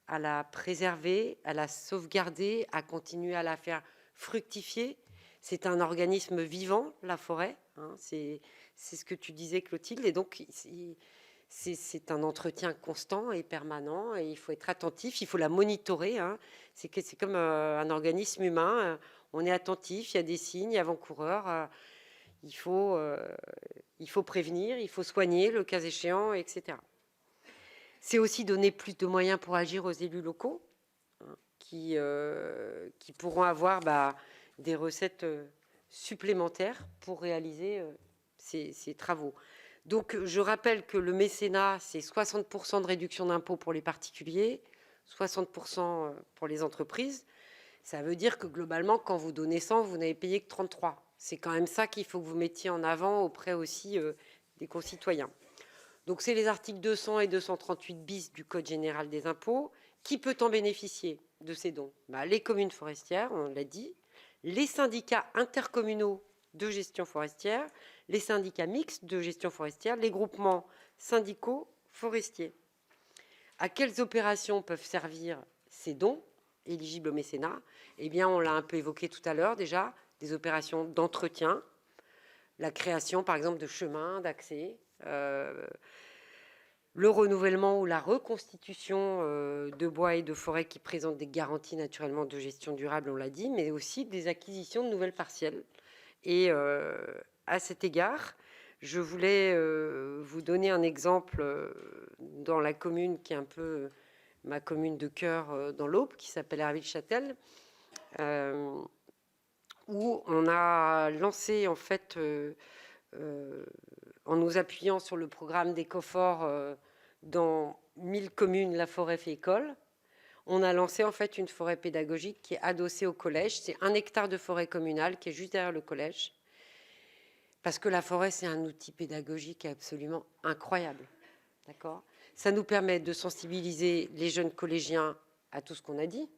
à la préserver, à la sauvegarder, à continuer à la faire fructifier. C'est un organisme vivant, la forêt, c'est ce que tu disais, Clotilde, et donc c'est un entretien constant et permanent, et il faut être attentif, il faut la monitorer. C'est comme un organisme humain, on est attentif, il y a des signes avant-coureurs. Il faut prévenir, il faut soigner le cas échéant, etc. C'est aussi donner plus de moyens pour agir aux élus locaux qui pourront avoir des recettes supplémentaires pour réaliser ces travaux. Donc, je rappelle que le mécénat, c'est 60% de réduction d'impôts pour les particuliers, 60% pour les entreprises. Ça veut dire que globalement, quand vous donnez 100, vous n'avez payé que 33. C'est quand même ça qu'il faut que vous mettiez en avant auprès aussi des concitoyens. Donc, c'est les articles 200 et 238 bis du Code général des impôts. Qui peut en bénéficier de ces dons ? Les communes forestières, on l'a dit, les syndicats intercommunaux de gestion forestière, les syndicats mixtes de gestion forestière, les groupements syndicaux forestiers. À quelles opérations peuvent servir ces dons ? éligibles au mécénat, eh bien, on l'a un peu évoqué tout à l'heure déjà, des opérations d'entretien, la création par exemple de chemins d'accès, le renouvellement ou la reconstitution de bois et de forêts qui présentent des garanties naturellement de gestion durable, on l'a dit, mais aussi des acquisitions de nouvelles parcelles. Et à cet égard, je voulais vous donner un exemple dans la commune qui est un peu ma commune de cœur dans l'Aube, qui s'appelle Herville-Châtel, où on a lancé en fait, en nous appuyant sur le programme d'Écofort dans 1000 communes, la forêt fait école. On a lancé en fait une forêt pédagogique qui est adossée au collège. C'est 1 hectare de forêt communale qui est juste derrière le collège. Parce que la forêt, c'est un outil pédagogique absolument incroyable. D'accord ? Ça nous permet de sensibiliser les jeunes collégiens à tout ce qu'on a dit,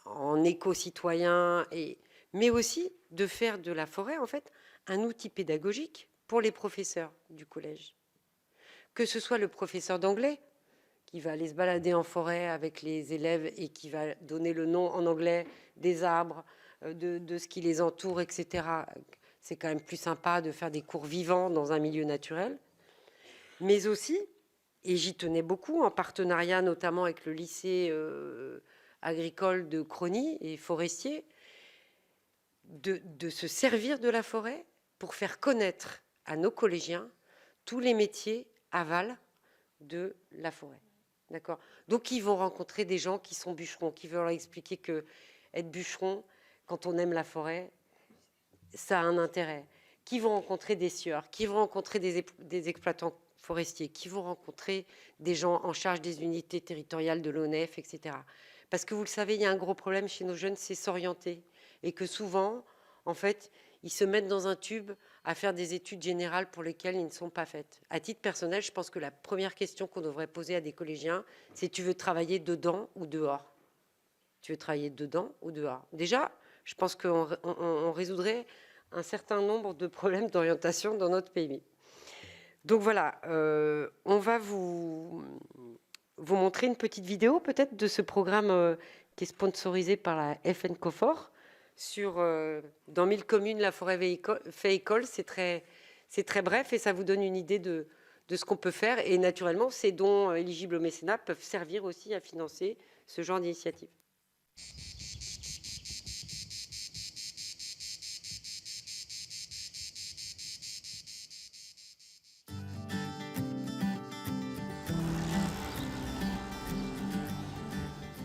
en éco-citoyen, mais aussi de faire de la forêt, en fait, un outil pédagogique pour les professeurs du collège. Que ce soit le professeur d'anglais, qui va aller se balader en forêt avec les élèves et qui va donner le nom en anglais des arbres, de ce qui les entoure, etc. C'est quand même plus sympa de faire des cours vivants dans un milieu naturel. Mais aussi, et j'y tenais beaucoup, en partenariat notamment avec le lycée agricole de Crony et forestier, de se servir de la forêt pour faire connaître à nos collégiens tous les métiers aval de la forêt. D'accord ? Donc, ils vont rencontrer des gens qui sont bûcherons, qui veulent leur expliquer que être bûcheron, quand on aime la forêt, ça a un intérêt. Qui vont rencontrer des sieurs, qui vont rencontrer des exploitants forestiers, qui vont rencontrer des gens en charge des unités territoriales de l'ONF, etc. Parce que vous le savez, il y a un gros problème chez nos jeunes, c'est s'orienter. Et que souvent, en fait, ils se mettent dans un tube à faire des études générales pour lesquelles ils ne sont pas faites. À titre personnel, je pense que la première question qu'on devrait poser à des collégiens, c'est: tu veux travailler dedans ou dehors ? Tu veux travailler dedans ou dehors ? Déjà, je pense qu'on résoudrait un certain nombre de problèmes d'orientation dans notre pays. Donc voilà, on va vous montrer une petite vidéo peut-être de ce programme qui est sponsorisé par la FN Cofort sur dans 1000 communes, la forêt fait école. C'est très bref et ça vous donne une idée de ce qu'on peut faire. Et naturellement, ces dons éligibles au mécénat peuvent servir aussi à financer ce genre d'initiative.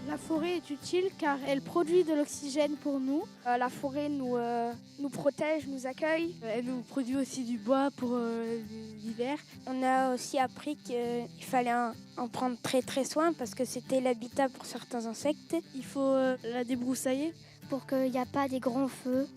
La forêt est utile car elle produit de l'oxygène pour nous. La forêt nous protège, nous accueille. Elle nous produit aussi du bois pour l'hiver. On a aussi appris qu'il fallait en prendre très très soin parce que c'était l'habitat pour certains insectes. Il faut la débroussailler pour qu'il n'y ait pas des grands feux.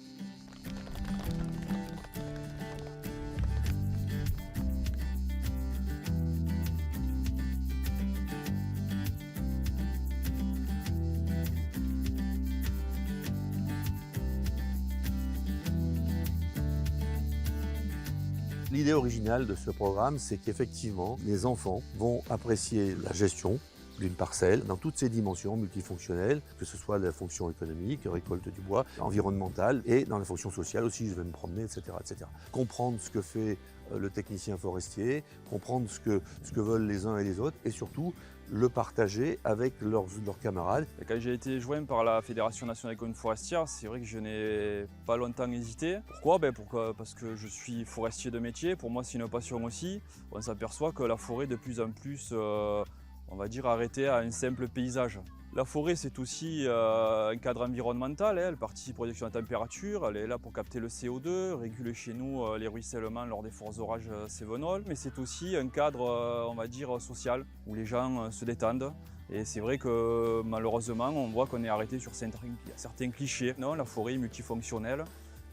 L'idée originale de ce programme, c'est qu'effectivement, les enfants vont apprécier la gestion d'une parcelle dans toutes ses dimensions multifonctionnelles, que ce soit la fonction économique, récolte du bois, environnementale, et dans la fonction sociale aussi, je vais me promener, etc. etc. Comprendre ce que fait le technicien forestier, comprendre ce que veulent les uns et les autres, et surtout le partager avec leurs camarades. Quand j'ai été joint par la Fédération nationale des communes forestières, c'est vrai que je n'ai pas longtemps hésité. Pourquoi ? Parce que je suis forestier de métier, pour moi c'est une passion aussi. On s'aperçoit que la forêt de plus en plus, on va dire, arrêtée à un simple paysage. La forêt, c'est aussi un cadre environnemental, elle participe à la réduction de la température, elle est là pour capter le CO2, réguler chez nous les ruissellements lors des forts orages cévenols, mais c'est aussi un cadre, on va dire, social, où les gens se détendent. Et c'est vrai que malheureusement, on voit qu'on est arrêté sur certains clichés. Non, la forêt est multifonctionnelle,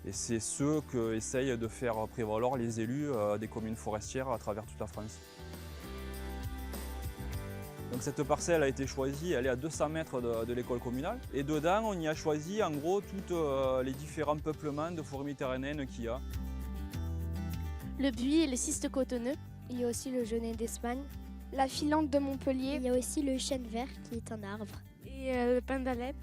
et c'est ce qu'essayent de faire prévaloir les élus des communes forestières à travers toute la France. Donc cette parcelle a été choisie, elle est à 200 mètres de l'école communale. Et dedans, on y a choisi en gros tous les différents peuplements de forêt méditerranéenne qu'il y a. le buis et le cyste cotonneux. Il y a aussi le genêt d'Espagne. La filante de Montpellier. Il y a aussi le chêne vert qui est un arbre. Et le pain d'Alep.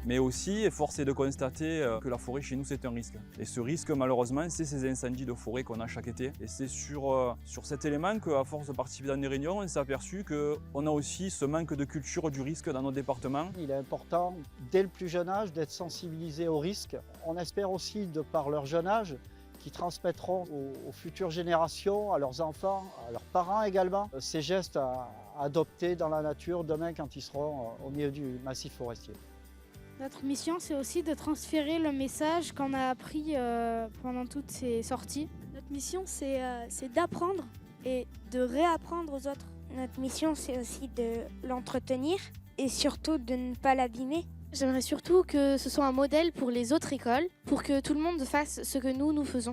Mais aussi, force est de constater que la forêt chez nous c'est un risque. Et ce risque malheureusement c'est ces incendies de forêt qu'on a chaque été. Et c'est sur cet élément qu'à force de participer dans des réunions, on s'est aperçu qu'on a aussi ce manque de culture du risque dans nos départements. Il est important dès le plus jeune âge d'être sensibilisé au risque. On espère aussi de par leur jeune âge qu'ils transmettront aux futures générations, à leurs enfants, à leurs parents également, ces gestes à adopter dans la nature demain quand ils seront au milieu du massif forestier. Notre mission, c'est aussi de transférer le message qu'on a appris pendant toutes ces sorties. Notre mission, c'est d'apprendre et de réapprendre aux autres. Notre mission, c'est aussi de l'entretenir et surtout de ne pas l'abîmer. J'aimerais surtout que ce soit un modèle pour les autres écoles, pour que tout le monde fasse ce que nous faisons.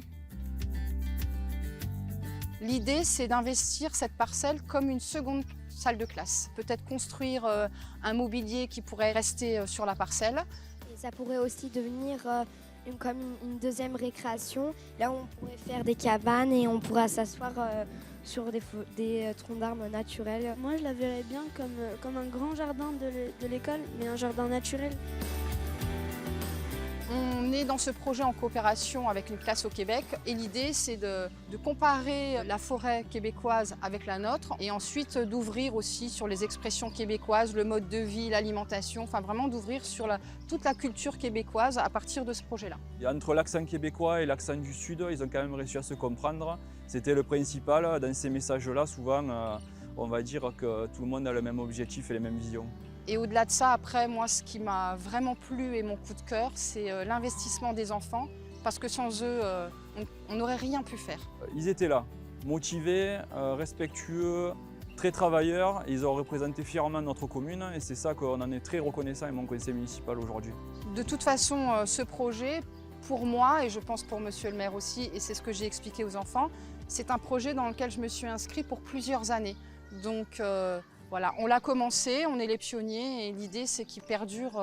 L'idée, c'est d'investir cette parcelle comme une seconde salle de classe. Peut-être construire un mobilier qui pourrait rester sur la parcelle. Et ça pourrait aussi devenir comme une deuxième récréation, là où on pourrait faire des cabanes et on pourra s'asseoir sur des troncs d'arbres naturels. Moi, je la verrais bien comme un grand jardin de l'école, mais un jardin naturel. On est dans ce projet en coopération avec une classe au Québec et l'idée c'est de comparer la forêt québécoise avec la nôtre et ensuite d'ouvrir aussi sur les expressions québécoises, le mode de vie, l'alimentation, enfin vraiment d'ouvrir sur toute la culture québécoise à partir de ce projet-là. Et entre l'accent québécois et l'accent du Sud, ils ont quand même réussi à se comprendre. C'était le principal. Dans ces messages-là, souvent, on va dire que tout le monde a le même objectif et les mêmes visions. Et au-delà de ça, après, moi, ce qui m'a vraiment plu et mon coup de cœur, c'est l'investissement des enfants, parce que sans eux, on n'aurait rien pu faire. Ils étaient là, motivés, respectueux, très travailleurs. Ils ont représenté fièrement notre commune et c'est ça qu'on en est très reconnaissant et mon conseil municipal aujourd'hui. De toute façon, ce projet, pour moi, et je pense pour monsieur le maire aussi, et c'est ce que j'ai expliqué aux enfants, c'est un projet dans lequel je me suis inscrite pour plusieurs années. Donc, voilà, on l'a commencé, on est les pionniers et l'idée c'est qu'il perdure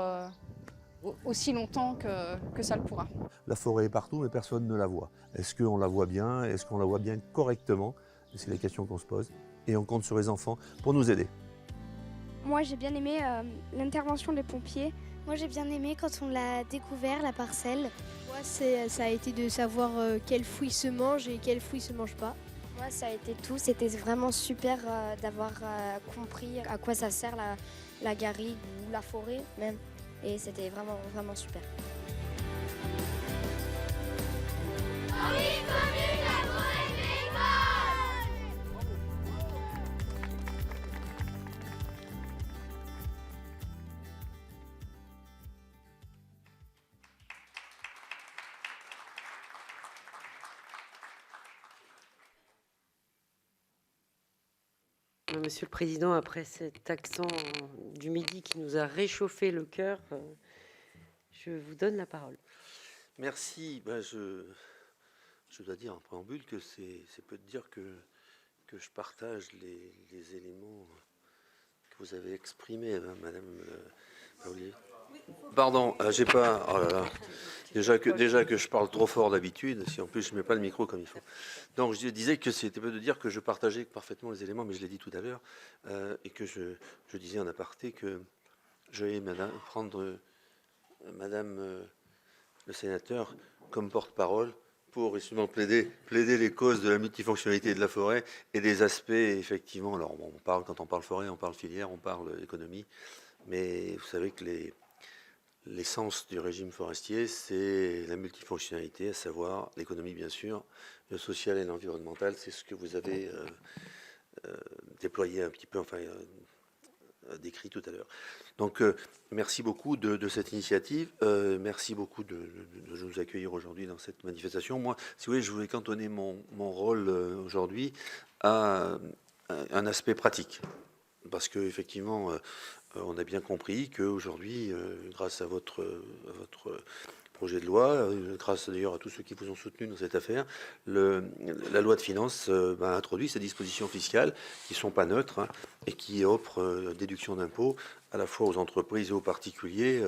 aussi longtemps que ça le pourra. La forêt est partout mais personne ne la voit. Est-ce qu'on la voit bien? Est-ce qu'on la voit bien correctement? C'est la question qu'on se pose et on compte sur les enfants pour nous aider. Moi, j'ai bien aimé l'intervention des pompiers. Moi, j'ai bien aimé quand on l'a découvert, la parcelle. Moi, ça a été de savoir quels fruits se mangent et quels fruits se mangent pas. Moi, ça a été tout. C'était vraiment super d'avoir compris à quoi ça sert la garrigue ou la forêt même. Et c'était vraiment, vraiment super. Monsieur le Président, après cet accent du Midi qui nous a réchauffé le cœur, je vous donne la parole. Merci. Je dois dire en préambule que c'est peu de dire que je partage les éléments que vous avez exprimés, Madame Paoli. Pardon, j'ai pas. Oh là là. Déjà que je parle trop fort d'habitude, si en plus je mets pas le micro comme il faut. Donc je disais que c'était peu de dire que je partageais parfaitement les éléments, mais je l'ai dit tout à l'heure, et que je disais en aparté que je vais prendre Madame le sénateur comme porte-parole pour justement plaider les causes de la multifonctionnalité de la forêt et des aspects effectivement. Alors bon, quand on parle forêt, on parle filière, on parle économie, mais vous savez que l'essence du régime forestier, c'est la multifonctionnalité, à savoir l'économie bien sûr, le social et l'environnemental. C'est ce que vous avez déployé un petit peu, enfin décrit tout à l'heure. Donc merci beaucoup de cette initiative, merci beaucoup de nous accueillir aujourd'hui dans cette manifestation. Moi, si vous voulez, je voulais cantonner mon rôle aujourd'hui à un aspect pratique, parce qu'effectivement, on a bien compris qu'aujourd'hui, grâce à votre projet de loi, grâce d'ailleurs à tous ceux qui vous ont soutenu dans cette affaire, la loi de finances a introduit ces dispositions fiscales qui ne sont pas neutres et qui offrent déduction d'impôts à la fois aux entreprises et aux particuliers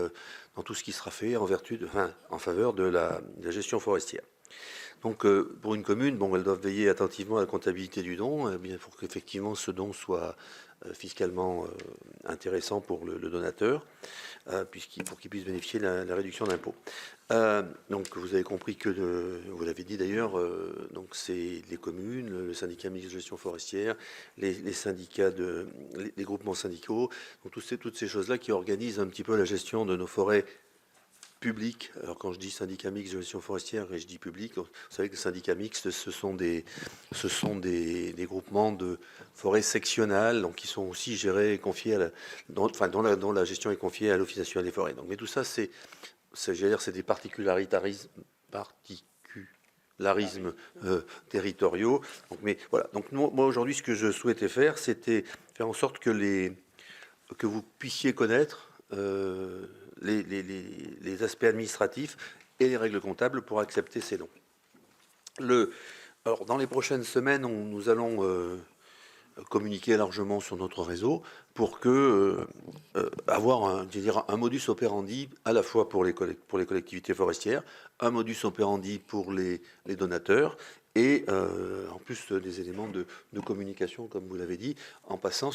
dans tout ce qui sera fait en faveur de la gestion forestière. Donc, pour une commune, bon, elles doivent veiller attentivement à la comptabilité du don, bien pour qu'effectivement ce don soit fiscalement intéressant pour le donateur, pour qu'il puisse bénéficier de la réduction d'impôt. Donc, vous avez compris que, vous l'avez dit d'ailleurs, donc c'est les communes, le syndicat mixte de gestion forestière, les syndicats, les groupements syndicaux, donc toutes ces choses-là qui organisent un petit peu la gestion de nos forêts public. Alors quand je dis syndicat mixte de gestion forestière et je dis public, vous savez que les syndicats mixtes, ce sont des groupements de forêts sectionnelles, donc qui sont aussi gérés et confiés dont la gestion est confiée à l'Office national des forêts. Donc, mais tout ça, c'est des particularismes territoriaux. Donc, mais voilà. Donc moi aujourd'hui, ce que je souhaitais faire, c'était faire en sorte que vous puissiez connaître les aspects administratifs et les règles comptables pour accepter ces dons. Alors, dans les prochaines semaines, nous allons communiquer largement sur notre réseau pour avoir un modus operandi à la fois pour les collectivités forestières, un modus operandi pour les donateurs et en plus des éléments de communication, comme vous l'avez dit, en passant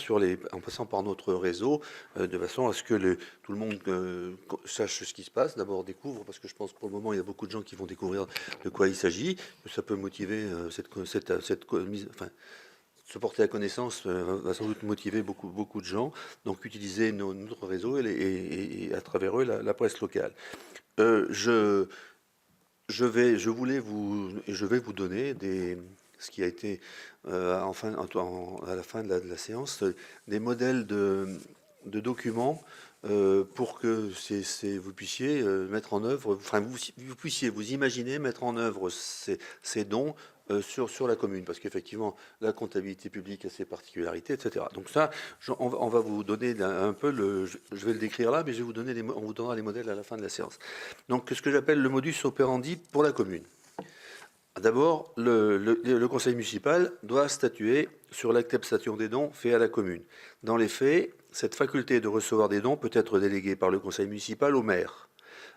par notre réseau, de façon à ce que tout le monde sache ce qui se passe, d'abord découvre, parce que je pense que pour le moment, il y a beaucoup de gens qui vont découvrir de quoi il s'agit. Ça peut motiver se porter à connaissance va sans doute motiver beaucoup de gens. Donc, utiliser notre réseau et à travers eux la presse locale. Je vais vous donner ce qui a été à la fin de la séance, des modèles de documents pour que vous puissiez mettre en œuvre, vous puissiez vous imaginer mettre en œuvre ces dons sur la commune, parce qu'effectivement la comptabilité publique a ses particularités, etc. Donc ça, on va vous donner un peu je vais le décrire là, mais on vous donnera les modèles à la fin de la séance. Donc ce que j'appelle le modus operandi pour la commune. D'abord, le conseil municipal doit statuer sur l'acceptation des dons faits à la commune. Dans les faits, cette faculté de recevoir des dons peut être déléguée par le conseil municipal au maire.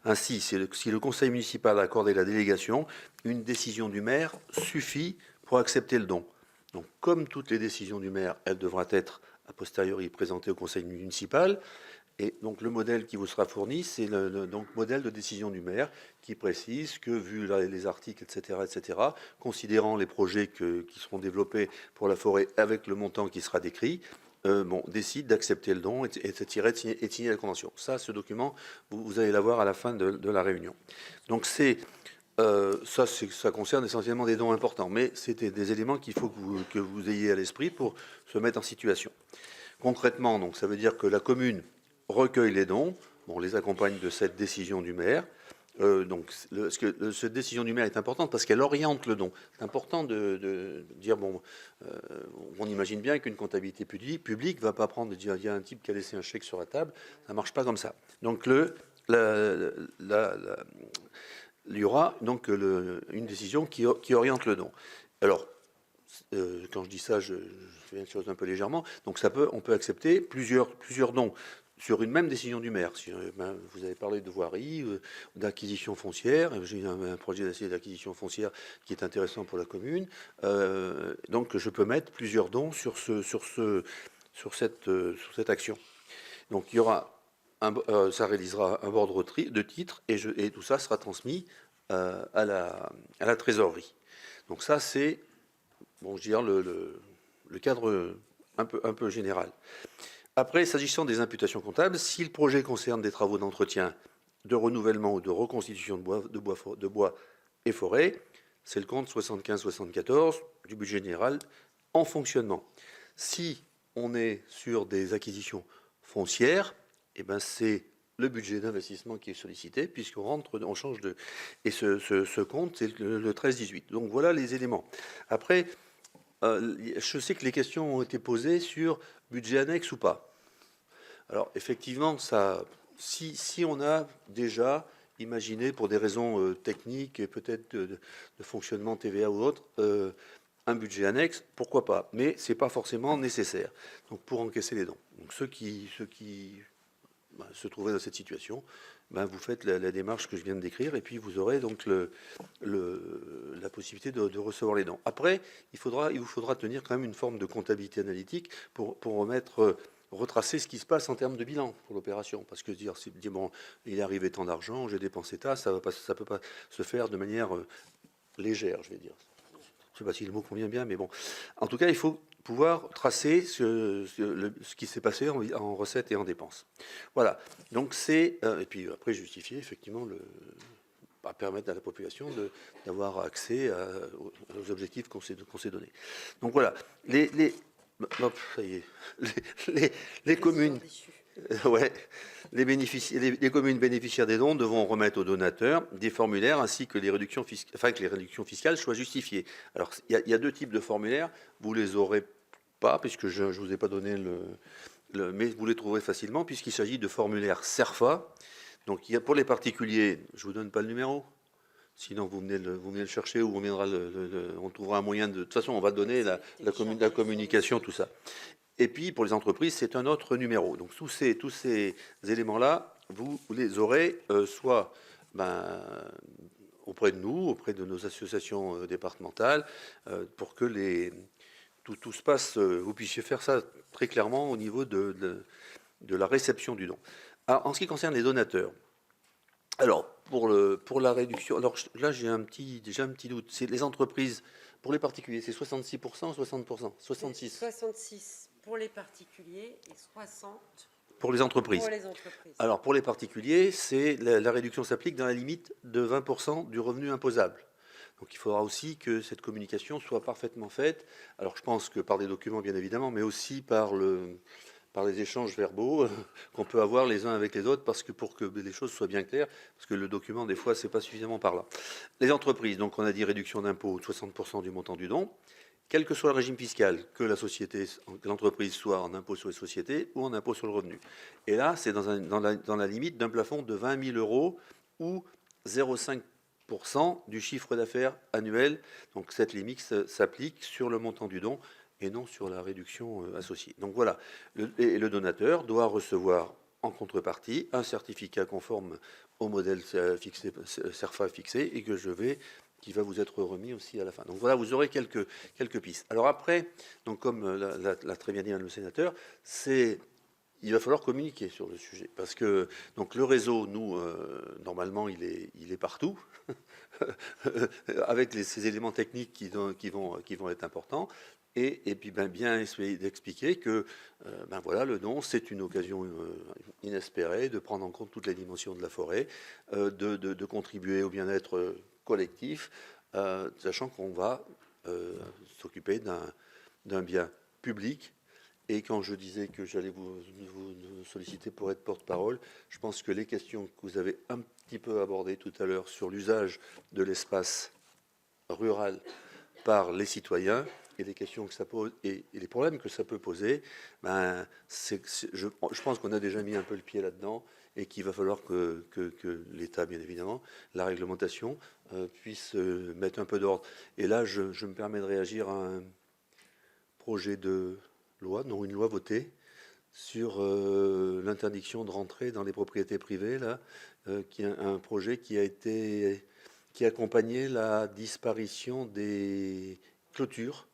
Ainsi, si le conseil municipal a accordé la délégation, une décision du maire suffit pour accepter le don. Donc, comme toutes les décisions du maire, elle devra être a posteriori présentée au conseil municipal. Et donc, le modèle qui vous sera fourni, c'est le modèle de décision du maire qui précise que, vu les articles, etc., considérant les projets qui seront développés pour la forêt avec le montant qui sera décrit, décide d'accepter le don et de signer la convention. Ça, ce document, vous allez l'avoir à la fin de la réunion. Donc, ça concerne essentiellement des dons importants, mais c'était des éléments qu'il faut que vous ayez à l'esprit pour se mettre en situation. Concrètement, donc, ça veut dire que la commune recueille les dons, on les accompagne de cette décision du maire. Cette décision du maire est importante parce qu'elle oriente le don. C'est important de dire, on imagine bien qu'une comptabilité publique ne va pas prendre et dire, il y a un type qui a laissé un chèque sur la table, ça ne marche pas comme ça. Donc, il y aura donc une décision qui oriente le don. Alors, quand je dis ça, je fais une chose un peu légèrement. Donc, on peut accepter plusieurs dons sur une même décision du maire. Si, vous avez parlé de voirie, d'acquisition foncière. J'ai un projet d'acquisition foncière qui est intéressant pour la commune. Donc, je peux mettre plusieurs dons sur cette action. Donc, il y aura ça réalisera un ordre de titre et tout ça sera transmis à la trésorerie. Donc, ça, c'est je dirais le cadre un peu général. Après, s'agissant des imputations comptables, si le projet concerne des travaux d'entretien, de renouvellement ou de reconstitution de bois et forêts, c'est le compte 75-74 du budget général en fonctionnement. Si on est sur des acquisitions foncières, c'est le budget d'investissement qui est sollicité, puisqu'on change de... Et ce compte, c'est le 13-18. Donc voilà les éléments. Après, je sais que les questions ont été posées sur budget annexe ou pas. Alors, effectivement, si on a déjà imaginé, pour des raisons techniques et peut-être de fonctionnement TVA ou autre, un budget annexe, pourquoi pas. Mais ce n'est pas forcément nécessaire pour encaisser les dons. Donc, ceux qui se trouveraient dans cette situation, vous faites la démarche que je viens de décrire et puis vous aurez donc la possibilité de recevoir les dons. Après, il vous faudra tenir quand même une forme de comptabilité analytique pour retracer ce qui se passe en termes de bilan pour l'opération. Parce que dire bon, il est arrivé tant d'argent, j'ai dépensé ça, ça ne peut pas se faire de manière légère, je vais dire. Je ne sais pas si le mot convient bien, mais bon. En tout cas, il faut pouvoir tracer ce qui s'est passé en recettes et en dépenses. Voilà. Donc c'est et puis après justifier effectivement permettre à la population d'avoir accès aux objectifs qu'on s'est donnés. Donc voilà. Ça y est. Les communes. Ouais, les communes bénéficiaires des dons devront remettre aux donateurs des formulaires ainsi que les réductions fiscales soient justifiées. Alors, il y a deux types de formulaires. Vous les aurez pas, puisque je ne vous ai pas donné mais vous les trouverez facilement, puisqu'il s'agit de formulaires CERFA. Donc, pour les particuliers, je ne vous donne pas le numéro. Sinon, vous venez le chercher ou on trouvera un moyen de... De toute façon, on va donner la communication, tout ça. Et puis, pour les entreprises, c'est un autre numéro. Donc, tous ces éléments-là, vous les aurez soit auprès de nous, auprès de nos associations départementales, pour que tout se passe, vous puissiez faire ça très clairement au niveau de la réception du don. Alors, en ce qui concerne les donateurs, alors, pour la réduction, alors là, j'ai déjà un petit doute. C'est les entreprises, pour les particuliers, c'est 66% ou 60% 66. 66 pour les particuliers et 60 pour les entreprises. Alors, pour les particuliers, la réduction s'applique dans la limite de 20% du revenu imposable. Donc, il faudra aussi que cette communication soit parfaitement faite. Alors, je pense que par des documents, bien évidemment, mais aussi par les échanges verbaux qu'on peut avoir les uns avec les autres, pour que les choses soient bien claires, parce que le document, des fois, c'est pas suffisamment parlant. Les entreprises, donc on a dit réduction d'impôt de 60% du montant du don, quel que soit le régime fiscal, que l'entreprise soit en impôt sur les sociétés ou en impôt sur le revenu. Et là, c'est dans la limite d'un plafond de 20 000 € ou 0,5% du chiffre d'affaires annuel. Donc cette limite s'applique sur le montant du don et non sur la réduction associée. Donc voilà, le donateur doit recevoir en contrepartie un certificat conforme au modèle CERFA fixé et qui va vous être remis aussi à la fin. Donc voilà, vous aurez quelques pistes. Alors après, donc comme l'a très bien dit le sénateur, il va falloir communiquer sur le sujet. Parce que donc le réseau, nous, normalement, il est partout, avec ces éléments techniques qui vont être importants. Et puis bien essayer d'expliquer que voilà, le don, c'est une occasion inespérée de prendre en compte toutes les dimensions de la forêt, de contribuer au bien-être collectif, sachant qu'on va s'occuper d'un bien public. Et quand je disais que j'allais vous solliciter pour être porte-parole, je pense que les questions que vous avez un petit peu abordées tout à l'heure sur l'usage de l'espace rural par les citoyens et les questions que ça pose et les problèmes que ça peut poser, je pense qu'on a déjà mis un peu le pied là-dedans et qu'il va falloir que l'État, bien évidemment, la réglementation, puisse mettre un peu d'ordre. Et là, je me permets de réagir à un projet de loi, non, une loi votée sur l'interdiction de rentrer dans les propriétés privées, là, qui est un projet qui accompagnait la disparition des clôtures.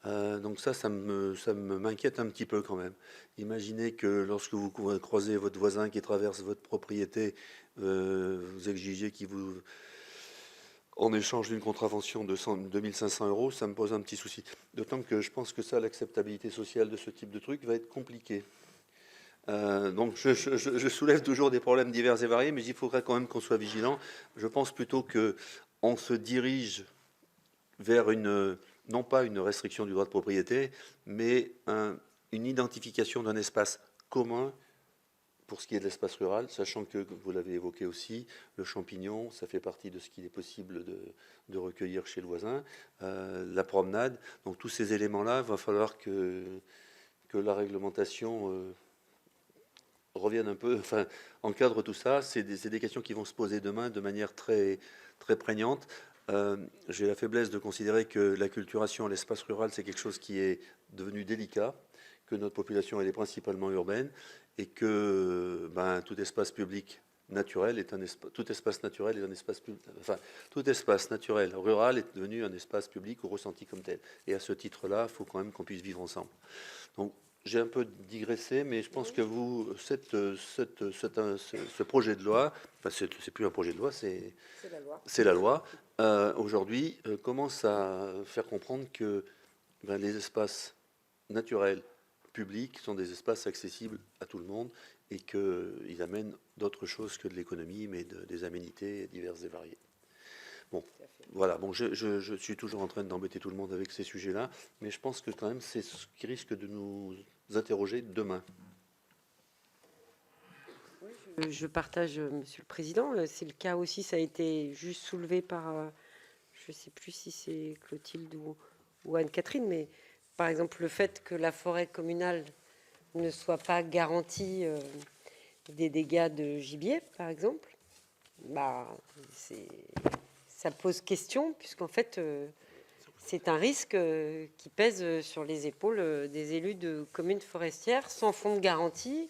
Donc ça m'inquiète un petit peu quand même. Imaginez que lorsque vous croisez votre voisin qui traverse votre propriété, vous exigez qu'il vous... En échange d'une contravention de 2500 €, ça me pose un petit souci. D'autant que je pense que l'acceptabilité sociale de ce type de truc va être compliquée. Donc je soulève toujours des problèmes divers et variés, mais il faudrait quand même qu'on soit vigilant. Je pense plutôt qu'on se dirige vers non pas une restriction du droit de propriété, mais une identification d'un espace commun pour ce qui est de l'espace rural, sachant que, vous l'avez évoqué aussi, le champignon, ça fait partie de ce qu'il est possible de recueillir chez le voisin, la promenade. Donc tous ces éléments-là, il va falloir que la réglementation revienne un peu, encadre tout ça. C'est des questions qui vont se poser demain de manière très, très prégnante. J'ai la faiblesse de considérer que l'acculturation à l'espace rural, c'est quelque chose qui est devenu délicat, que notre population elle est principalement urbaine, et que tout espace public naturel est un espace, tout espace naturel est un espace enfin tout espace naturel rural est devenu un espace public ou ressenti comme tel. Et à ce titre-là, il faut quand même qu'on puisse vivre ensemble. Donc j'ai un peu digressé, mais je pense que vous, ce projet de loi, enfin c'est plus un projet de loi, c'est la loi, aujourd'hui commence à faire comprendre que les espaces naturels publics sont des espaces accessibles à tout le monde et qu'ils amènent d'autres choses que de l'économie, mais des aménités diverses et variées. Bon, voilà, bon, je suis toujours en train d'embêter tout le monde avec ces sujets-là, mais je pense que quand même c'est ce qui risque de nous interroger demain. Oui, je partage, Monsieur le Président. C'est le cas aussi, ça a été juste soulevé par, je ne sais plus si c'est Clotilde ou Anne-Catherine, mais par exemple le fait que la forêt communale ne soit pas garantie des dégâts de gibier, par exemple, ça pose question, puisqu'en fait, c'est un risque qui pèse sur les épaules des élus de communes forestières sans fonds de garantie.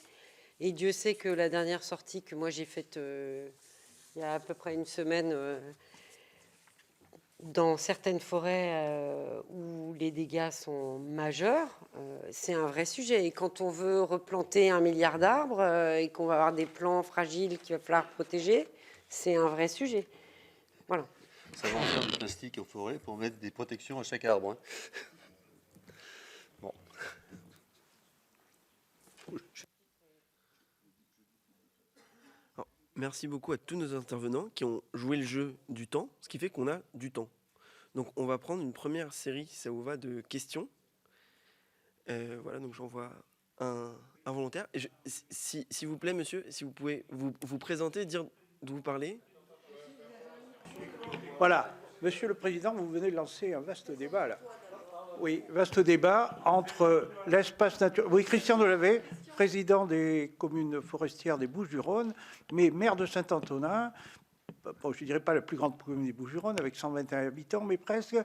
Et Dieu sait que la dernière sortie que moi j'ai faite il y a à peu près une semaine, dans certaines forêts où les dégâts sont majeurs, c'est un vrai sujet. Et quand on veut replanter 1 milliard d'arbres et qu'on va avoir des plants fragiles qu'il va falloir protéger, c'est un vrai sujet. Voilà. Ça va en faire du plastique en forêt pour mettre des protections à chaque arbre. Hein. Bon. Alors, merci beaucoup à tous nos intervenants qui ont joué le jeu du temps, ce qui fait qu'on a du temps. Donc on va prendre une première série, si ça vous va, de questions. Voilà, donc j'envoie un volontaire. Et s'il vous plaît, monsieur, si vous pouvez vous présenter, dire d'où vous parlez. Voilà. Monsieur le Président, vous venez de lancer un vaste débat, là. Oui, vaste débat entre l'espace naturel... Oui, Christian Delavet, président des communes forestières des Bouches-du-Rhône, mais maire de Saint-Antonin, bon, je ne dirais pas la plus grande commune des Bouches-du-Rhône, avec 121 habitants, mais presque,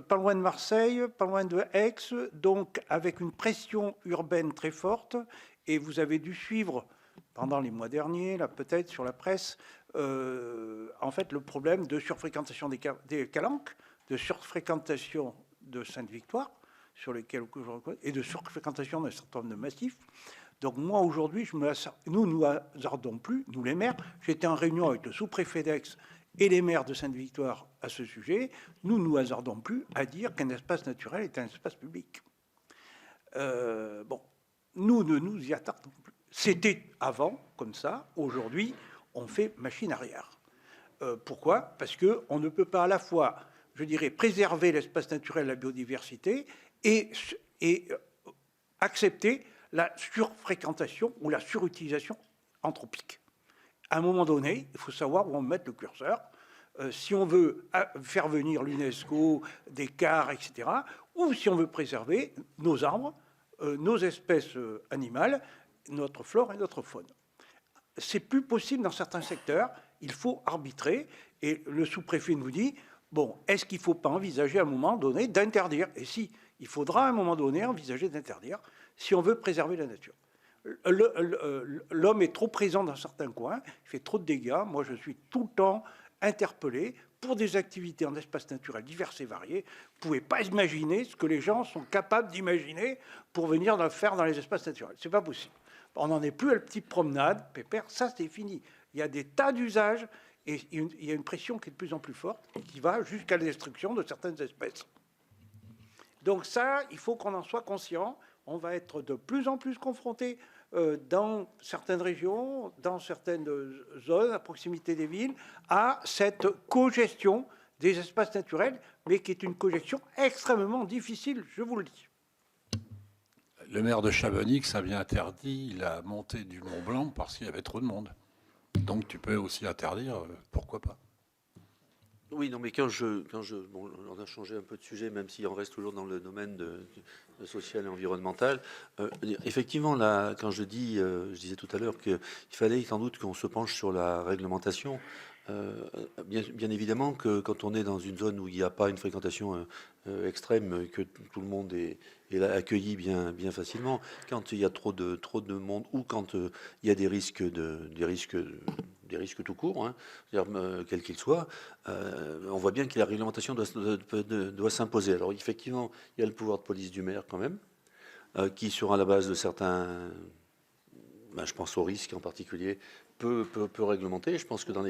pas loin de Marseille, pas loin de Aix, donc avec une pression urbaine très forte, et vous avez dû suivre, pendant les mois derniers, là peut-être sur la presse, en fait le problème de surfréquentation des calanques, de surfréquentation de Sainte-Victoire, sur lesquels et de surfréquentation d'un certain nombre de massifs. Donc moi aujourd'hui, nous hasardons plus, nous les maires, j'étais en réunion avec le sous-préfet d'Aix et les maires de Sainte-Victoire à ce sujet, nous hasardons plus à dire qu'un espace naturel est un espace public. Bon, nous ne nous y attardons plus. C'était avant, comme ça, aujourd'hui, on fait machine arrière. Pourquoi ? Parce qu'on ne peut pas à la fois, je dirais, préserver l'espace naturel, la biodiversité, et accepter la surfréquentation ou la surutilisation anthropique. À un moment donné, il faut savoir où on met le curseur. Si on veut faire venir l'UNESCO, des CAR, etc., ou si on veut préserver nos arbres, nos espèces animales, notre flore et notre faune. C'est plus possible dans certains secteurs, il faut arbitrer, et le sous-préfet nous dit, bon, est-ce qu'il ne faut pas envisager à un moment donné d'interdire ? Et si, il faudra à un moment donné envisager d'interdire, si on veut préserver la nature. L'homme est trop présent dans certains coins, il fait trop de dégâts. Moi, je suis tout le temps interpellé pour des activités en espace naturel divers et variés. Vous ne pouvez pas imaginer ce que les gens sont capables d'imaginer pour venir faire dans les espaces naturels. Ce n'est pas possible. On n'en est plus à la petite promenade, pépère, ça c'est fini. Il y a des tas d'usages et il y a une pression qui est de plus en plus forte qui va jusqu'à la destruction de certaines espèces. Donc ça, il faut qu'on en soit conscient. On va être de plus en plus confrontés dans certaines régions, dans certaines zones à proximité des villes, à cette cogestion des espaces naturels, mais qui est une cogestion extrêmement difficile, je vous le dis. Le maire de Chamonix a bien interdit la montée du Mont Blanc parce qu'il y avait trop de monde. Donc tu peux aussi interdire, pourquoi pas. Oui, non, mais bon, on a changé un peu de sujet, même si on reste toujours dans le domaine de social et environnemental. Effectivement, là, quand je disais tout à l'heure qu'il fallait sans doute qu'on se penche sur la réglementation. Bien évidemment que quand on est dans une zone où il n'y a pas une fréquentation extrême, que tout le monde est là, accueilli bien facilement, quand il y a trop de monde ou quand il y a des risques tout court, hein, quels qu'ils soient, on voit bien que la réglementation doit s'imposer. Alors effectivement, il y a le pouvoir de police du maire quand même, qui sur la base de certains, je pense aux risques en particulier, peut réglementer. Je pense que dans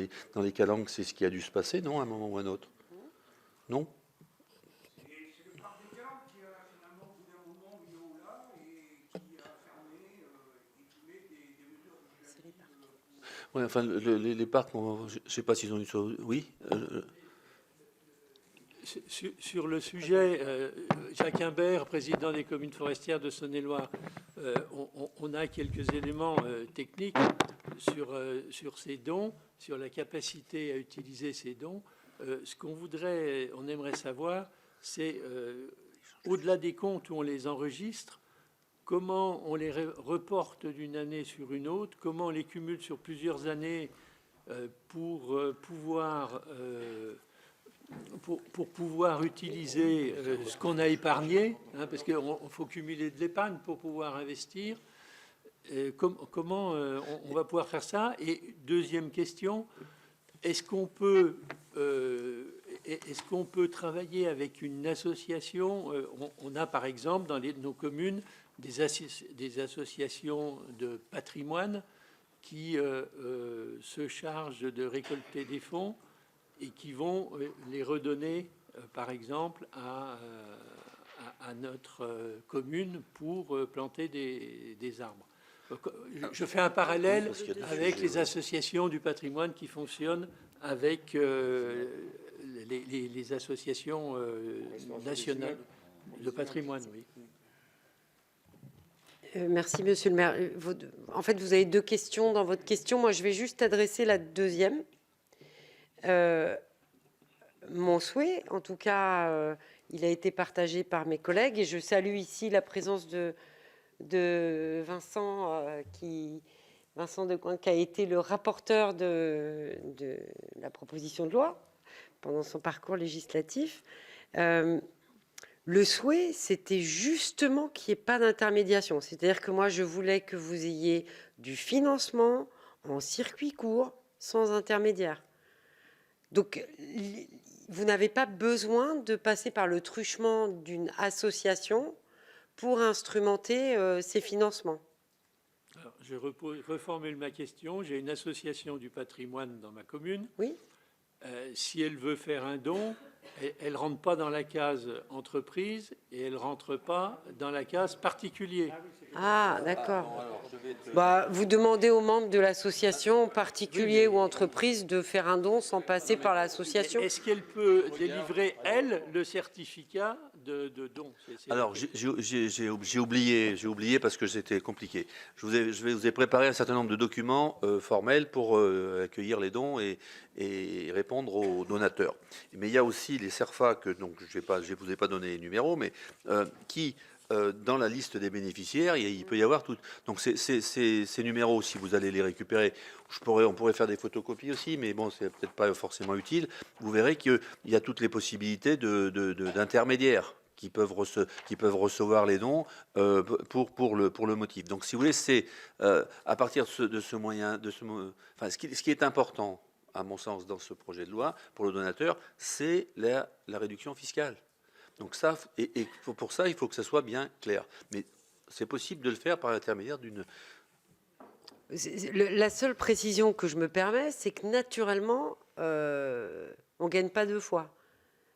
les calanques, c'est ce qui a dû se passer, non, à un moment ou à un autre. Non? Oui, enfin, les parcs, je ne sais pas s'ils ont une... Oui Sur le sujet, Jacques Imbert, président des communes forestières de Saône-et-Loire, on a quelques éléments techniques sur ces dons, sur la capacité à utiliser ces dons. Ce on aimerait savoir, c'est au-delà des comptes où on les enregistre, comment on les reporte d'une année sur une autre, comment on les cumule sur plusieurs années pour pouvoir utiliser ce qu'on a épargné, hein, parce qu'il faut cumuler de l'épargne pour pouvoir investir. Comment on va pouvoir faire ça? Et deuxième question, est-ce qu'on peut travailler avec une association? On a par exemple dans nos communes des associations de patrimoine qui se chargent de récolter des fonds et qui vont les redonner, par exemple, à notre commune pour planter des arbres. Je fais un parallèle avec les associations du patrimoine qui fonctionnent avec les associations nationales de patrimoine, oui. Merci, monsieur le maire. En fait, vous avez deux questions dans votre question. Moi, je vais juste adresser la deuxième. Mon souhait, en tout cas, il a été partagé par mes collègues et je salue ici la présence de Vincent, Vincent Decoing, qui a été le rapporteur de la proposition de loi pendant son parcours législatif. Le souhait, c'était justement qu'il n'y ait pas d'intermédiation. C'est-à-dire que moi, je voulais que vous ayez du financement en circuit court, sans intermédiaire. Donc, vous n'avez pas besoin de passer par le truchement d'une association pour instrumenter ces financements. Alors, je reformule ma question. J'ai une association du patrimoine dans ma commune. Oui. Si elle veut faire un don, elle ne rentre pas dans la case entreprise et elle ne rentre pas dans la case particulier. Ah, d'accord. Vous demandez aux membres de l'association, particulier ou entreprise, de faire un don sans passer par l'association. Est-ce qu'elle peut délivrer, elle, le certificat de don? Alors, j'ai oublié parce que c'était compliqué. Je vous ai préparé un certain nombre de documents formels pour accueillir les dons et répondre aux donateurs. Mais il y a aussi les CERFA, que donc, je ne vous ai pas donné les numéros, mais qui... dans la liste des bénéficiaires, il peut y avoir tout. Donc ces numéros, si vous allez les récupérer, on pourrait faire des photocopies aussi, mais bon, c'est peut-être pas forcément utile. Vous verrez qu'il y a toutes les possibilités d'intermédiaires qui peuvent recevoir les dons pour le motif. Donc, si vous voulez, c'est à partir de ce moyen, ce qui est important, à mon sens, dans ce projet de loi pour le donateur, c'est la réduction fiscale. Donc ça, et pour ça, il faut que ça soit bien clair. Mais c'est possible de le faire par l'intermédiaire d'une... La seule précision que je me permets, c'est que naturellement, on ne gagne pas deux fois.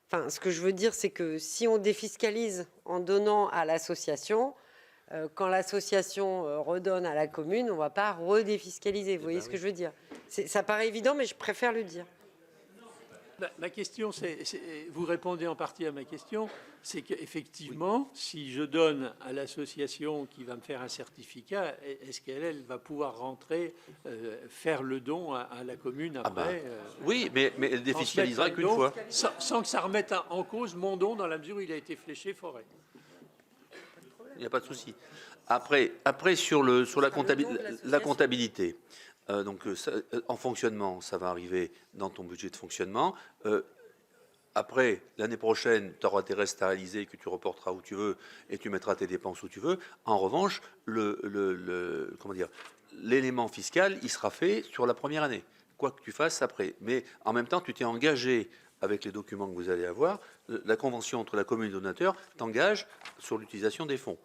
Enfin, ce que je veux dire, c'est que si on défiscalise en donnant à l'association, quand l'association redonne à la commune, on ne va pas redéfiscaliser. Vous voyez ce que je veux dire? Ça paraît évident, mais je préfère le dire. Ma question, vous répondez en partie à ma question, c'est qu'effectivement, si je donne à l'association qui va me faire un certificat, est-ce qu'elle va pouvoir rentrer, faire le don à la commune après Oui, mais elle défiscalisera qu'une fois. Sans que ça remette en cause mon don dans la mesure où il a été fléché forêt. Il n'y a pas de souci. Après sur la comptabilité. En fonctionnement, ça va arriver dans ton budget de fonctionnement. Après, l'année prochaine, tu auras tes restes à réaliser que tu reporteras où tu veux et tu mettras tes dépenses où tu veux. En revanche, l'élément fiscal, il sera fait sur la première année, quoi que tu fasses après. Mais en même temps, tu t'es engagé avec les documents que vous allez avoir. La convention entre la commune et le donateur t'engage sur l'utilisation des fonds.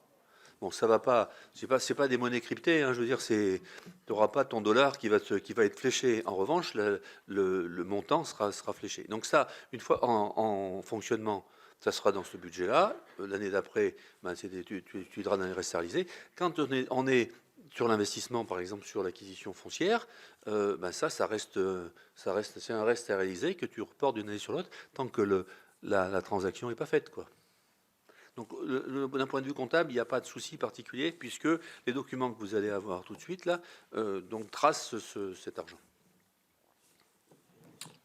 Bon, ça va pas, c'est pas des monnaies cryptées, hein, je veux dire, tu n'auras pas ton dollar qui va être fléché. En revanche, le montant sera fléché. Donc ça, une fois en fonctionnement, ça sera dans ce budget-là. L'année d'après, tu utiliseras dans les restes à réaliser. Quand on est sur l'investissement, par exemple, sur l'acquisition foncière, ça reste, c'est un reste à réaliser que tu reportes d'une année sur l'autre tant que la transaction n'est pas faite, quoi. Donc, d'un point de vue comptable, il n'y a pas de souci particulier puisque les documents que vous allez avoir tout de suite là, tracent cet argent.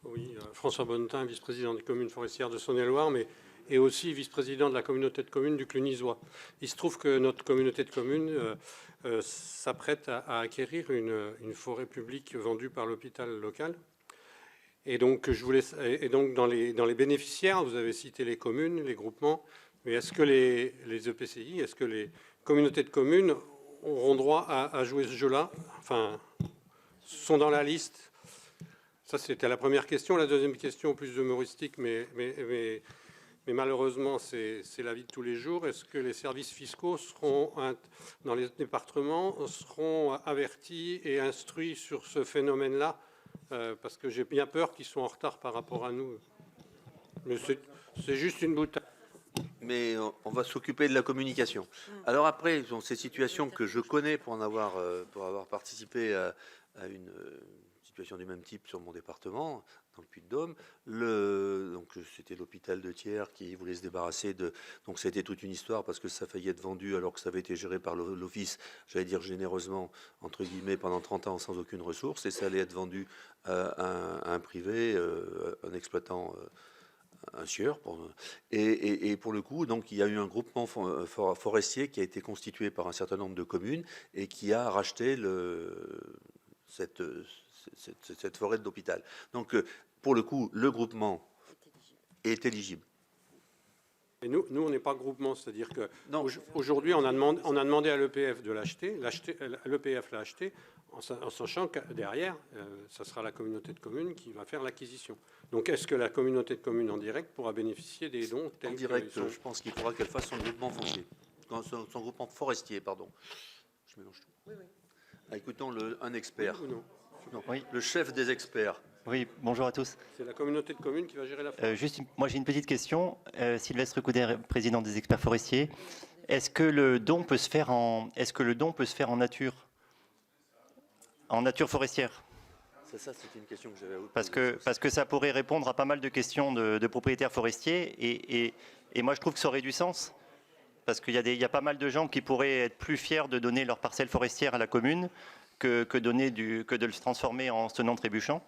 Oui, François Bonnetin, vice-président des communes forestières de Saône-et-Loire, et aussi vice-président de la communauté de communes du Clunisois. Il se trouve que notre communauté de communes s'apprête à acquérir une forêt publique vendue par l'hôpital local. Et donc, dans les bénéficiaires, vous avez cité les communes, les groupements. Mais est-ce que les EPCI, est-ce que les communautés de communes auront droit à jouer ce jeu-là? Enfin, sont dans la liste? Ça, c'était la première question. La deuxième question, plus humoristique, mais malheureusement, c'est la vie de tous les jours. Est-ce que les services fiscaux dans les départements seront avertis et instruits sur ce phénomène-là? Parce que j'ai bien peur qu'ils soient en retard par rapport à nous. Mais c'est juste une boutade. Mais on va s'occuper de la communication. Alors après, dans ces situations que je connais pour avoir participé à une situation du même type sur mon département, dans le Puy-de-Dôme, donc c'était l'hôpital de Thiers qui voulait se débarrasser de... Donc c'était toute une histoire parce que ça faillait être vendu alors que ça avait été géré par l'office, j'allais dire généreusement, entre guillemets, pendant 30 ans sans aucune ressource, et ça allait être vendu à un privé, un exploitant... un sieur. Et pour le coup, donc, il y a eu un groupement forestier qui a été constitué par un certain nombre de communes et qui a racheté cette forêt de l'hôpital. Donc, pour le coup, le groupement est éligible. Et nous, on n'est pas groupement, c'est-à-dire qu'aujourd'hui, on a demandé à l'EPF de l'acheter. L'EPF l'a acheté en sachant que derrière, ça sera la communauté de communes qui va faire l'acquisition. Donc, est-ce que la communauté de communes en direct pourra bénéficier des dons tels en direct, je pense qu'il faudra qu'elle fasse son groupement foncier, son groupement forestier, pardon. Je mélange tout. Oui, oui. Écoutons un expert. Oui ou non? Oui. Le chef des experts. Oui, bonjour à tous. C'est la communauté de communes qui va gérer la forêt. Moi, j'ai une petite question. Sylvestre Couder, président des experts forestiers. Est-ce que le don peut se faire en nature? En nature forestière? Ça, c'est une question que j'avais. Parce que ça pourrait répondre à pas mal de questions de propriétaires forestiers. Et moi, je trouve que ça aurait du sens. Parce qu'il y a pas mal de gens qui pourraient être plus fiers de donner leur parcelle forestière à la commune que de le transformer en sonnant trébuchant.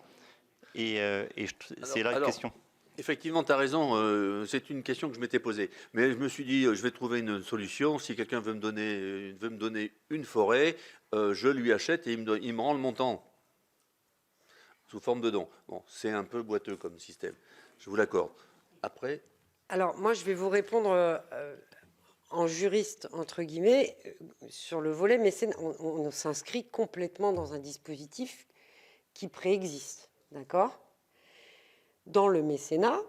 C'est la question. Effectivement, tu as raison, c'est une question que je m'étais posée. Mais je me suis dit, je vais trouver une solution. Si quelqu'un veut me donner une forêt, je lui achète et il me rend le montant sous forme de don. Bon, c'est un peu boiteux comme système, je vous l'accorde. Après? Alors, moi, je vais vous répondre en juriste, entre guillemets, sur le volet mécénat. On s'inscrit complètement dans un dispositif qui préexiste. D'accord? Dans le mécénat,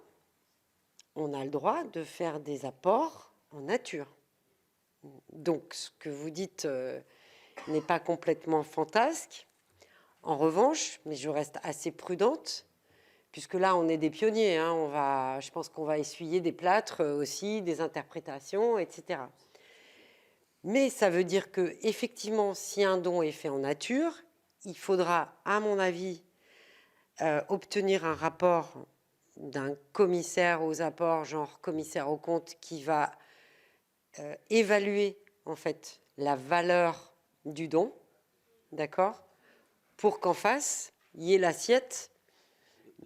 on a le droit de faire des apports en nature. Donc, ce que vous dites n'est pas complètement fantasque. En revanche, mais je reste assez prudente, puisque là, on est des pionniers. Hein, je pense qu'on va essuyer des plâtres aussi, des interprétations, etc. Mais ça veut dire que, effectivement, si un don est fait en nature, il faudra, à mon avis, obtenir un rapport d'un commissaire aux apports, genre commissaire aux comptes, qui va évaluer en fait la valeur du don, d'accord, pour qu'en face, il y ait l'assiette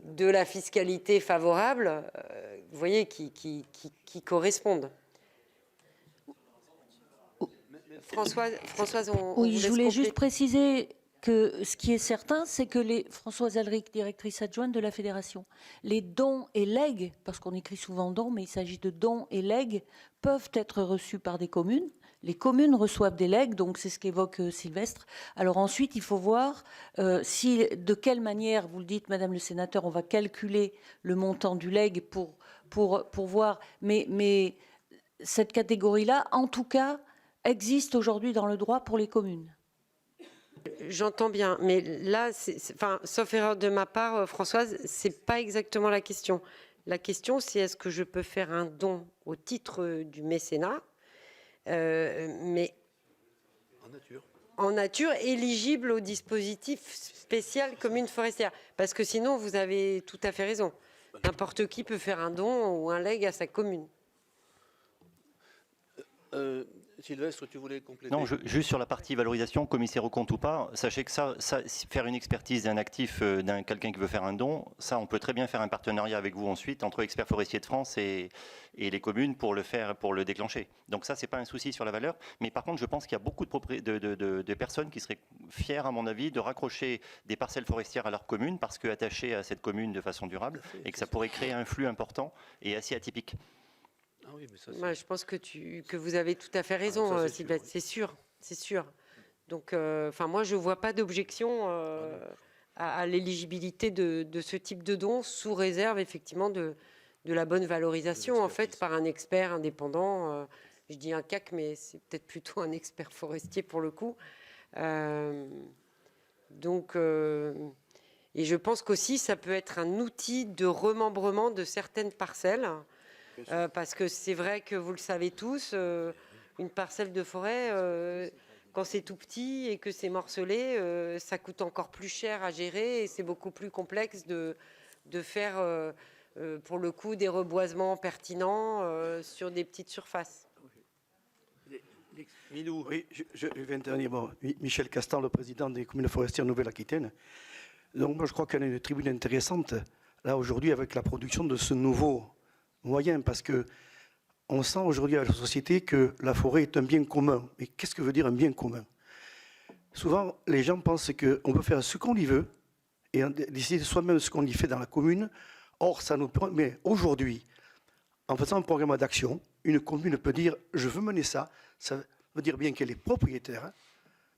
de la fiscalité favorable, vous voyez, qui correspondent. Françoise, on Oui, vous je laisse voulais compléter. juste préciser que ce qui est certain, c'est que Françoise Alric, directrice adjointe de la Fédération, les dons et legs, parce qu'on écrit souvent dons, mais il s'agit de dons et legs, peuvent être reçus par des communes. Les communes reçoivent des legs, donc c'est ce qu'évoque Sylvestre. Alors ensuite, il faut voir de quelle manière, vous le dites, Madame le Sénateur, on va calculer le montant du leg pour voir. Mais cette catégorie-là, en tout cas, existe aujourd'hui dans le droit pour les communes. J'entends bien, mais là, sauf erreur de ma part, Françoise, c'est pas exactement la question. La question, c'est est-ce que je peux faire un don au titre du mécénat, mais en nature, éligible au dispositif spécial commune forestière. Parce que sinon, vous avez tout à fait raison. N'importe qui peut faire un don ou un leg à sa commune. Sylvestre, tu voulais compléter? Non, juste sur la partie valorisation, commissaire au compte ou pas, sachez que ça faire une expertise d'un actif, d'un quelqu'un qui veut faire un don, ça, on peut très bien faire un partenariat avec vous ensuite, entre Experts Forestiers de France et les communes pour le déclencher. Donc ça, c'est pas un souci sur la valeur. Mais par contre, je pense qu'il y a beaucoup de personnes qui seraient fières, à mon avis, de raccrocher des parcelles forestières à leur commune, parce qu'attachées à cette commune de façon durable, et que ça pourrait créer un flux important et assez atypique. Ah oui, mais ça, Moi, je pense que vous avez tout à fait raison, Sylvestre. C'est sûr, c'est sûr. Donc, moi, je ne vois pas d'objection à l'éligibilité de ce type de don, sous réserve, effectivement, de la bonne valorisation, en fait, par un expert indépendant. Je dis un CAC, mais c'est peut-être plutôt un expert forestier, pour le coup. Et je pense qu'aussi, ça peut être un outil de remembrement de certaines parcelles. Parce que c'est vrai que vous le savez tous, une parcelle de forêt, quand c'est tout petit et que c'est morcelé, ça coûte encore plus cher à gérer et c'est beaucoup plus complexe de faire, pour le coup, des reboisements pertinents sur des petites surfaces. Milou. Oui, je vais intervenir. Bon, Michel Castan, le président des communes forestières Nouvelle-Aquitaine. Donc, moi, je crois qu'elle a une tribune intéressante, là, aujourd'hui, avec la production de ce nouveau moyen, parce que on sent aujourd'hui à la société que la forêt est un bien commun. Mais qu'est-ce que veut dire un bien commun? Souvent, les gens pensent qu'on peut faire ce qu'on y veut et décider soi-même ce qu'on y fait dans la commune. Or, ça nous permet. Mais aujourd'hui, en faisant un programme d'action, une commune peut dire je veux mener ça. Ça veut dire bien qu'elle est propriétaire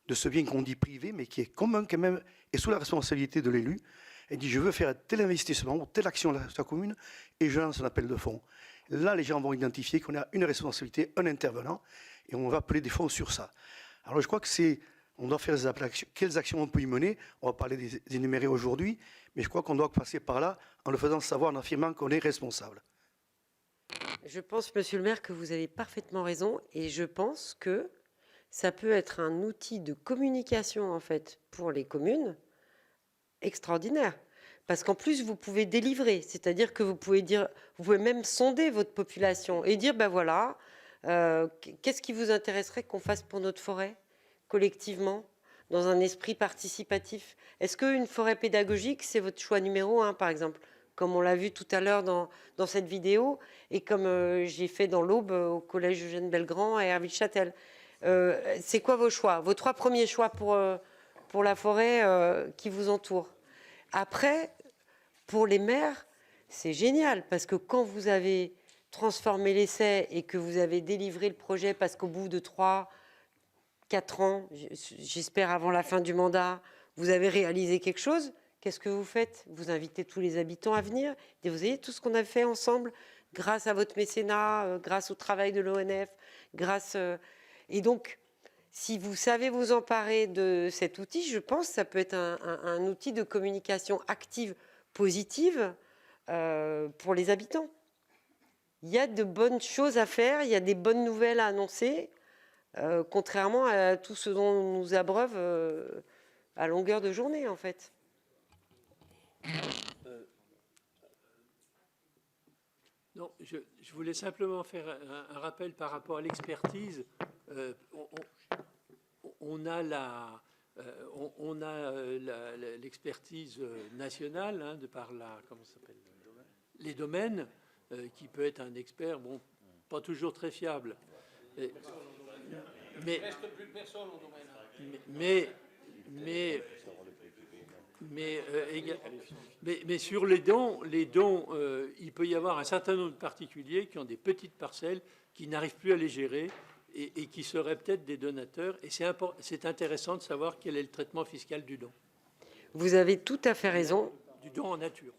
de ce bien qu'on dit privé, mais qui est commun quand même et sous la responsabilité de l'élu. Elle dit je veux faire tel investissement ou telle action dans sa commune et je lance un appel de fonds. Là, les gens vont identifier qu'on a une responsabilité, un intervenant, et on va appeler des fonds sur ça. Alors je crois que on doit faire des appels à action. Quelles actions on peut y mener? On va parler des énumérés aujourd'hui, mais je crois qu'on doit passer par là en le faisant savoir, en affirmant qu'on est responsable. Je pense, monsieur le maire, que vous avez parfaitement raison et je pense que ça peut être un outil de communication en fait pour les communes extraordinaire. Parce qu'en plus, vous pouvez délivrer, c'est-à-dire que vous pouvez même sonder votre population et dire, ben voilà, qu'est-ce qui vous intéresserait qu'on fasse pour notre forêt, collectivement, dans un esprit participatif? Est-ce qu'une forêt pédagogique, c'est votre choix numéro 1, par exemple, comme on l'a vu tout à l'heure dans cette vidéo, et comme j'ai fait dans l'Aube au collège Eugène Belgrand à Herville-Châtel. C'est quoi vos choix? Vos 3 premiers choix pour la forêt qui vous entoure. Après, pour les maires, c'est génial, parce que quand vous avez transformé l'essai et que vous avez délivré le projet, parce qu'au bout de 3-4 ans, j'espère avant la fin du mandat, vous avez réalisé quelque chose, qu'est-ce que vous faites? Vous invitez tous les habitants à venir, et vous voyez tout ce qu'on a fait ensemble, grâce à votre mécénat, grâce au travail de l'ONF, et donc, si vous savez vous emparer de cet outil, je pense que ça peut être un outil de communication active, positive pour les habitants. Il y a de bonnes choses à faire, il y a des bonnes nouvelles à annoncer, contrairement à tout ce dont on nous abreuve à longueur de journée, en fait. Non, je voulais simplement faire un rappel par rapport à l'expertise. On a l'expertise nationale, hein, de par comment ça s'appelle, les domaines, qui peut être un expert, bon, pas toujours très fiable. Mais sur les dons, il peut y avoir un certain nombre de particuliers qui ont des petites parcelles, qui n'arrivent plus à les gérer et qui seraient peut-être des donateurs. Et c'est intéressant de savoir quel est le traitement fiscal du don. Vous avez tout à fait raison. Du don en nature.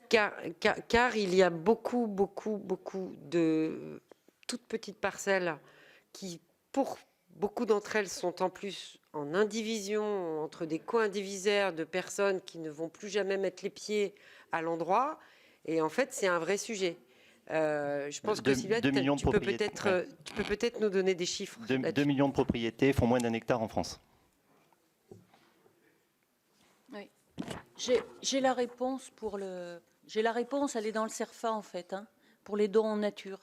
Car il y a beaucoup de toutes petites parcelles qui, pour beaucoup d'entre elles, sont en plus en indivision entre des co-indivisaires de personnes qui ne vont plus jamais mettre les pieds à l'endroit. Et en fait, c'est un vrai sujet. Je pense que Sylvia, tu peux peut-être nous donner des chiffres. 2 millions de propriétés font moins d'1 hectare en France. Oui. J'ai la réponse pour le... J'ai la réponse, elle est dans le CERFA en fait, hein, pour les dons en nature.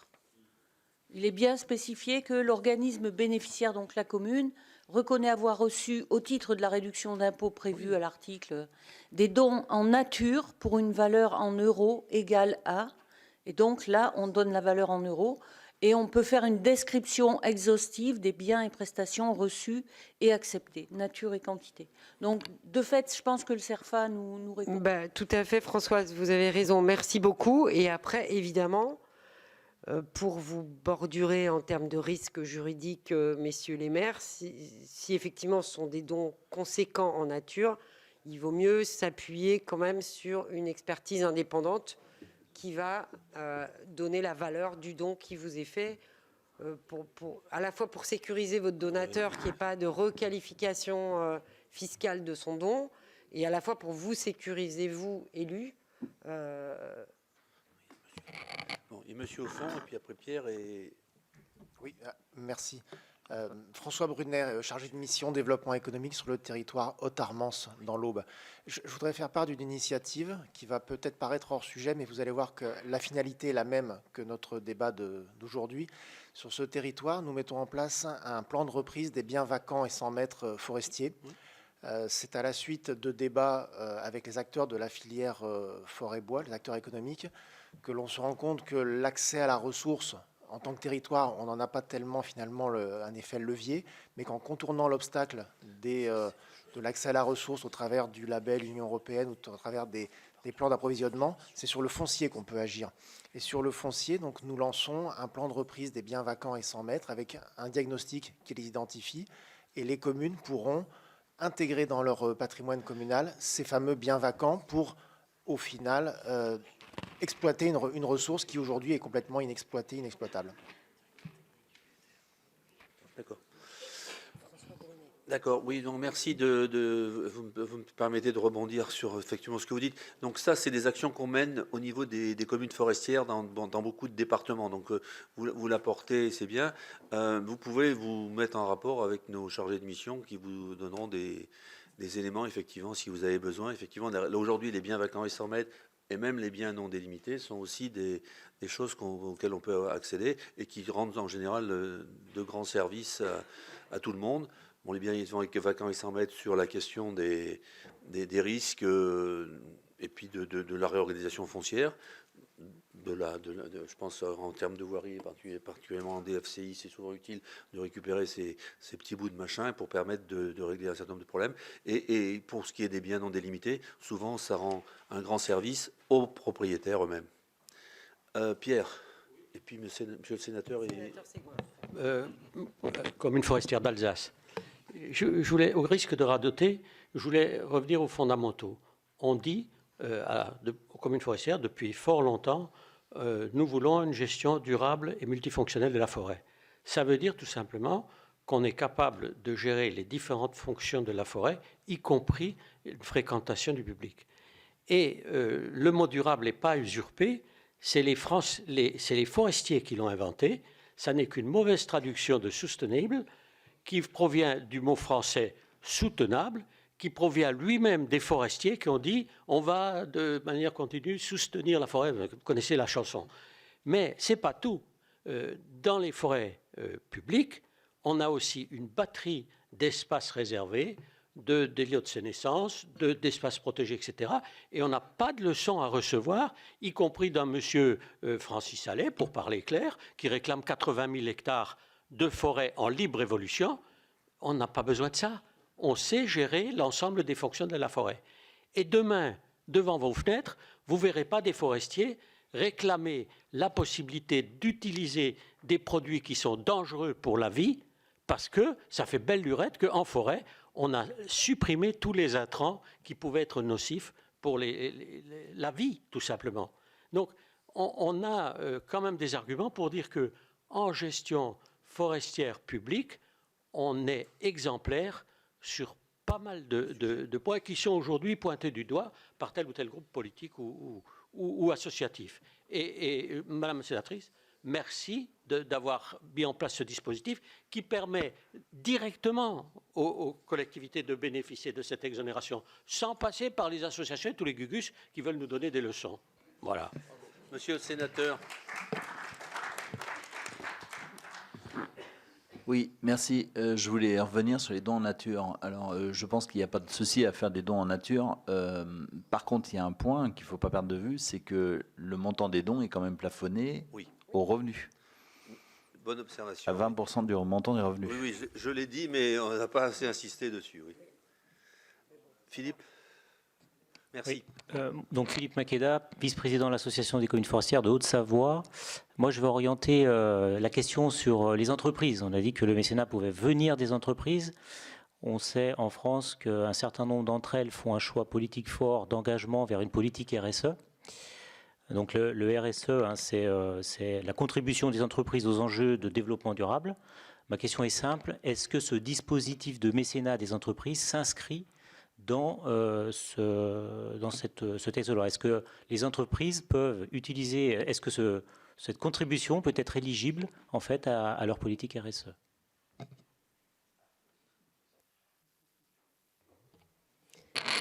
Il est bien spécifié que l'organisme bénéficiaire, donc la commune, reconnaît avoir reçu, au titre de la réduction d'impôt prévue à l'article, des dons en nature pour une valeur en euros égale à, et donc là, on donne la valeur en euros, et on peut faire une description exhaustive des biens et prestations reçus et acceptés, nature et quantité. Donc, de fait, je pense que le CERFA nous répond. Tout à fait, Françoise, vous avez raison. Merci beaucoup. Et après, évidemment, pour vous bordurer en termes de risques juridiques, messieurs les maires, si effectivement ce sont des dons conséquents en nature, il vaut mieux s'appuyer quand même sur une expertise indépendante qui va donner la valeur du don qui vous est fait, à la fois pour sécuriser votre donateur, qu'il n'y ait pas de requalification fiscale de son don, et à la fois pour vous sécuriser, vous, élus. Bon, et monsieur au fond, et puis après Pierre et... Oui, merci. François Brunet, chargé de mission développement économique sur le territoire Haute-Armance dans l'Aube. Je voudrais faire part d'une initiative qui va peut-être paraître hors sujet, mais vous allez voir que la finalité est la même que notre débat d'aujourd'hui. Sur ce territoire, nous mettons en place un plan de reprise des biens vacants et sans maîtres forestiers. C'est à la suite de débats avec les acteurs de la filière forêt-bois, les acteurs économiques, que l'on se rend compte que l'accès à la ressource en tant que territoire, on n'en a pas tellement finalement un effet levier, mais qu'en contournant l'obstacle de l'accès à la ressource au travers du label Union européenne ou au travers des plans d'approvisionnement, c'est sur le foncier qu'on peut agir. Et sur le foncier, donc, nous lançons un plan de reprise des biens vacants et sans maîtres avec un diagnostic qui les identifie, et les communes pourront intégrer dans leur patrimoine communal ces fameux biens vacants pour, au final, exploiter une ressource qui aujourd'hui est complètement inexploitée, inexploitable. D'accord. D'accord, oui, donc merci vous me permettez de rebondir sur effectivement ce que vous dites. Donc ça, c'est des actions qu'on mène au niveau des communes forestières dans beaucoup de départements. Donc vous l'apportez, c'est bien. Vous pouvez vous mettre en rapport avec nos chargés de mission qui vous donneront des éléments, effectivement, si vous avez besoin. Effectivement, aujourd'hui, les biens vacants et 100 mètres, et même les biens non délimités sont aussi des choses auxquelles on peut accéder et qui rendent en général de grands services à tout le monde. Bon, les biens vacants et 100 mètres sur la question des risques et puis de la réorganisation foncière. Je pense en termes de voirie, particulièrement en DFCI, c'est souvent utile de récupérer ces petits bouts de machin pour permettre de régler un certain nombre de problèmes. Et pour ce qui est des biens non délimités, souvent ça rend un grand service aux propriétaires eux-mêmes. Pierre, et puis monsieur le sénateur. Commune forestière d'Alsace. Je voulais, au risque de radoter, je voulais revenir aux fondamentaux. On dit aux communes forestières depuis fort longtemps, nous voulons une gestion durable et multifonctionnelle de la forêt. Ça veut dire tout simplement qu'on est capable de gérer les différentes fonctions de la forêt, y compris une fréquentation du public. Et le mot durable n'est pas usurpé, c'est les forestiers qui l'ont inventé. Ça n'est qu'une mauvaise traduction de sustainable qui provient du mot français soutenable, qui provient lui-même des forestiers qui ont dit on va de manière continue soutenir la forêt. Vous connaissez la chanson. Mais ce n'est pas tout. Dans les forêts publiques, on a aussi une batterie d'espaces réservés, des lieux de sénescence, d'espaces protégés, etc. Et on n'a pas de leçons à recevoir, y compris d'un monsieur Francis Allais, pour parler clair, qui réclame 80 000 hectares de forêt en libre évolution. On n'a pas besoin de ça. On sait gérer l'ensemble des fonctions de la forêt. Et demain, devant vos fenêtres, vous ne verrez pas des forestiers réclamer la possibilité d'utiliser des produits qui sont dangereux pour la vie, parce que ça fait belle lurette qu'en forêt, on a supprimé tous les intrants qui pouvaient être nocifs pour la vie, tout simplement. Donc, on a quand même des arguments pour dire qu'en gestion forestière publique, on est exemplaire sur pas mal de points qui sont aujourd'hui pointés du doigt par tel ou tel groupe politique ou associatif. Et Madame la sénatrice, merci d'avoir mis en place ce dispositif qui permet directement aux collectivités de bénéficier de cette exonération sans passer par les associations et tous les gugus qui veulent nous donner des leçons. Voilà. Monsieur le sénateur. Oui, merci. Je voulais revenir sur les dons en nature. Alors, je pense qu'il n'y a pas de souci à faire des dons en nature. Par contre, il y a un point qu'il ne faut pas perdre de vue, c'est que le montant des dons est quand même plafonné au revenu. Bonne observation. À 20% du montant des revenus. Oui, je l'ai dit, mais on n'a pas assez insisté dessus. Oui. Philippe. Merci. Oui. Donc Philippe Makeda, vice-président de l'Association des communes forestières de Haute-Savoie. Moi, je vais orienter la question sur les entreprises. On a dit que le mécénat pouvait venir des entreprises. On sait en France qu'un certain nombre d'entre elles font un choix politique fort d'engagement vers une politique RSE. Donc le RSE, hein, c'est la contribution des entreprises aux enjeux de développement durable. Ma question est simple. Est-ce que ce dispositif de mécénat des entreprises s'inscrit dans ce texte-là? Est-ce que les entreprises peuvent utiliser, est-ce que cette contribution peut être éligible en fait à leur politique RSE?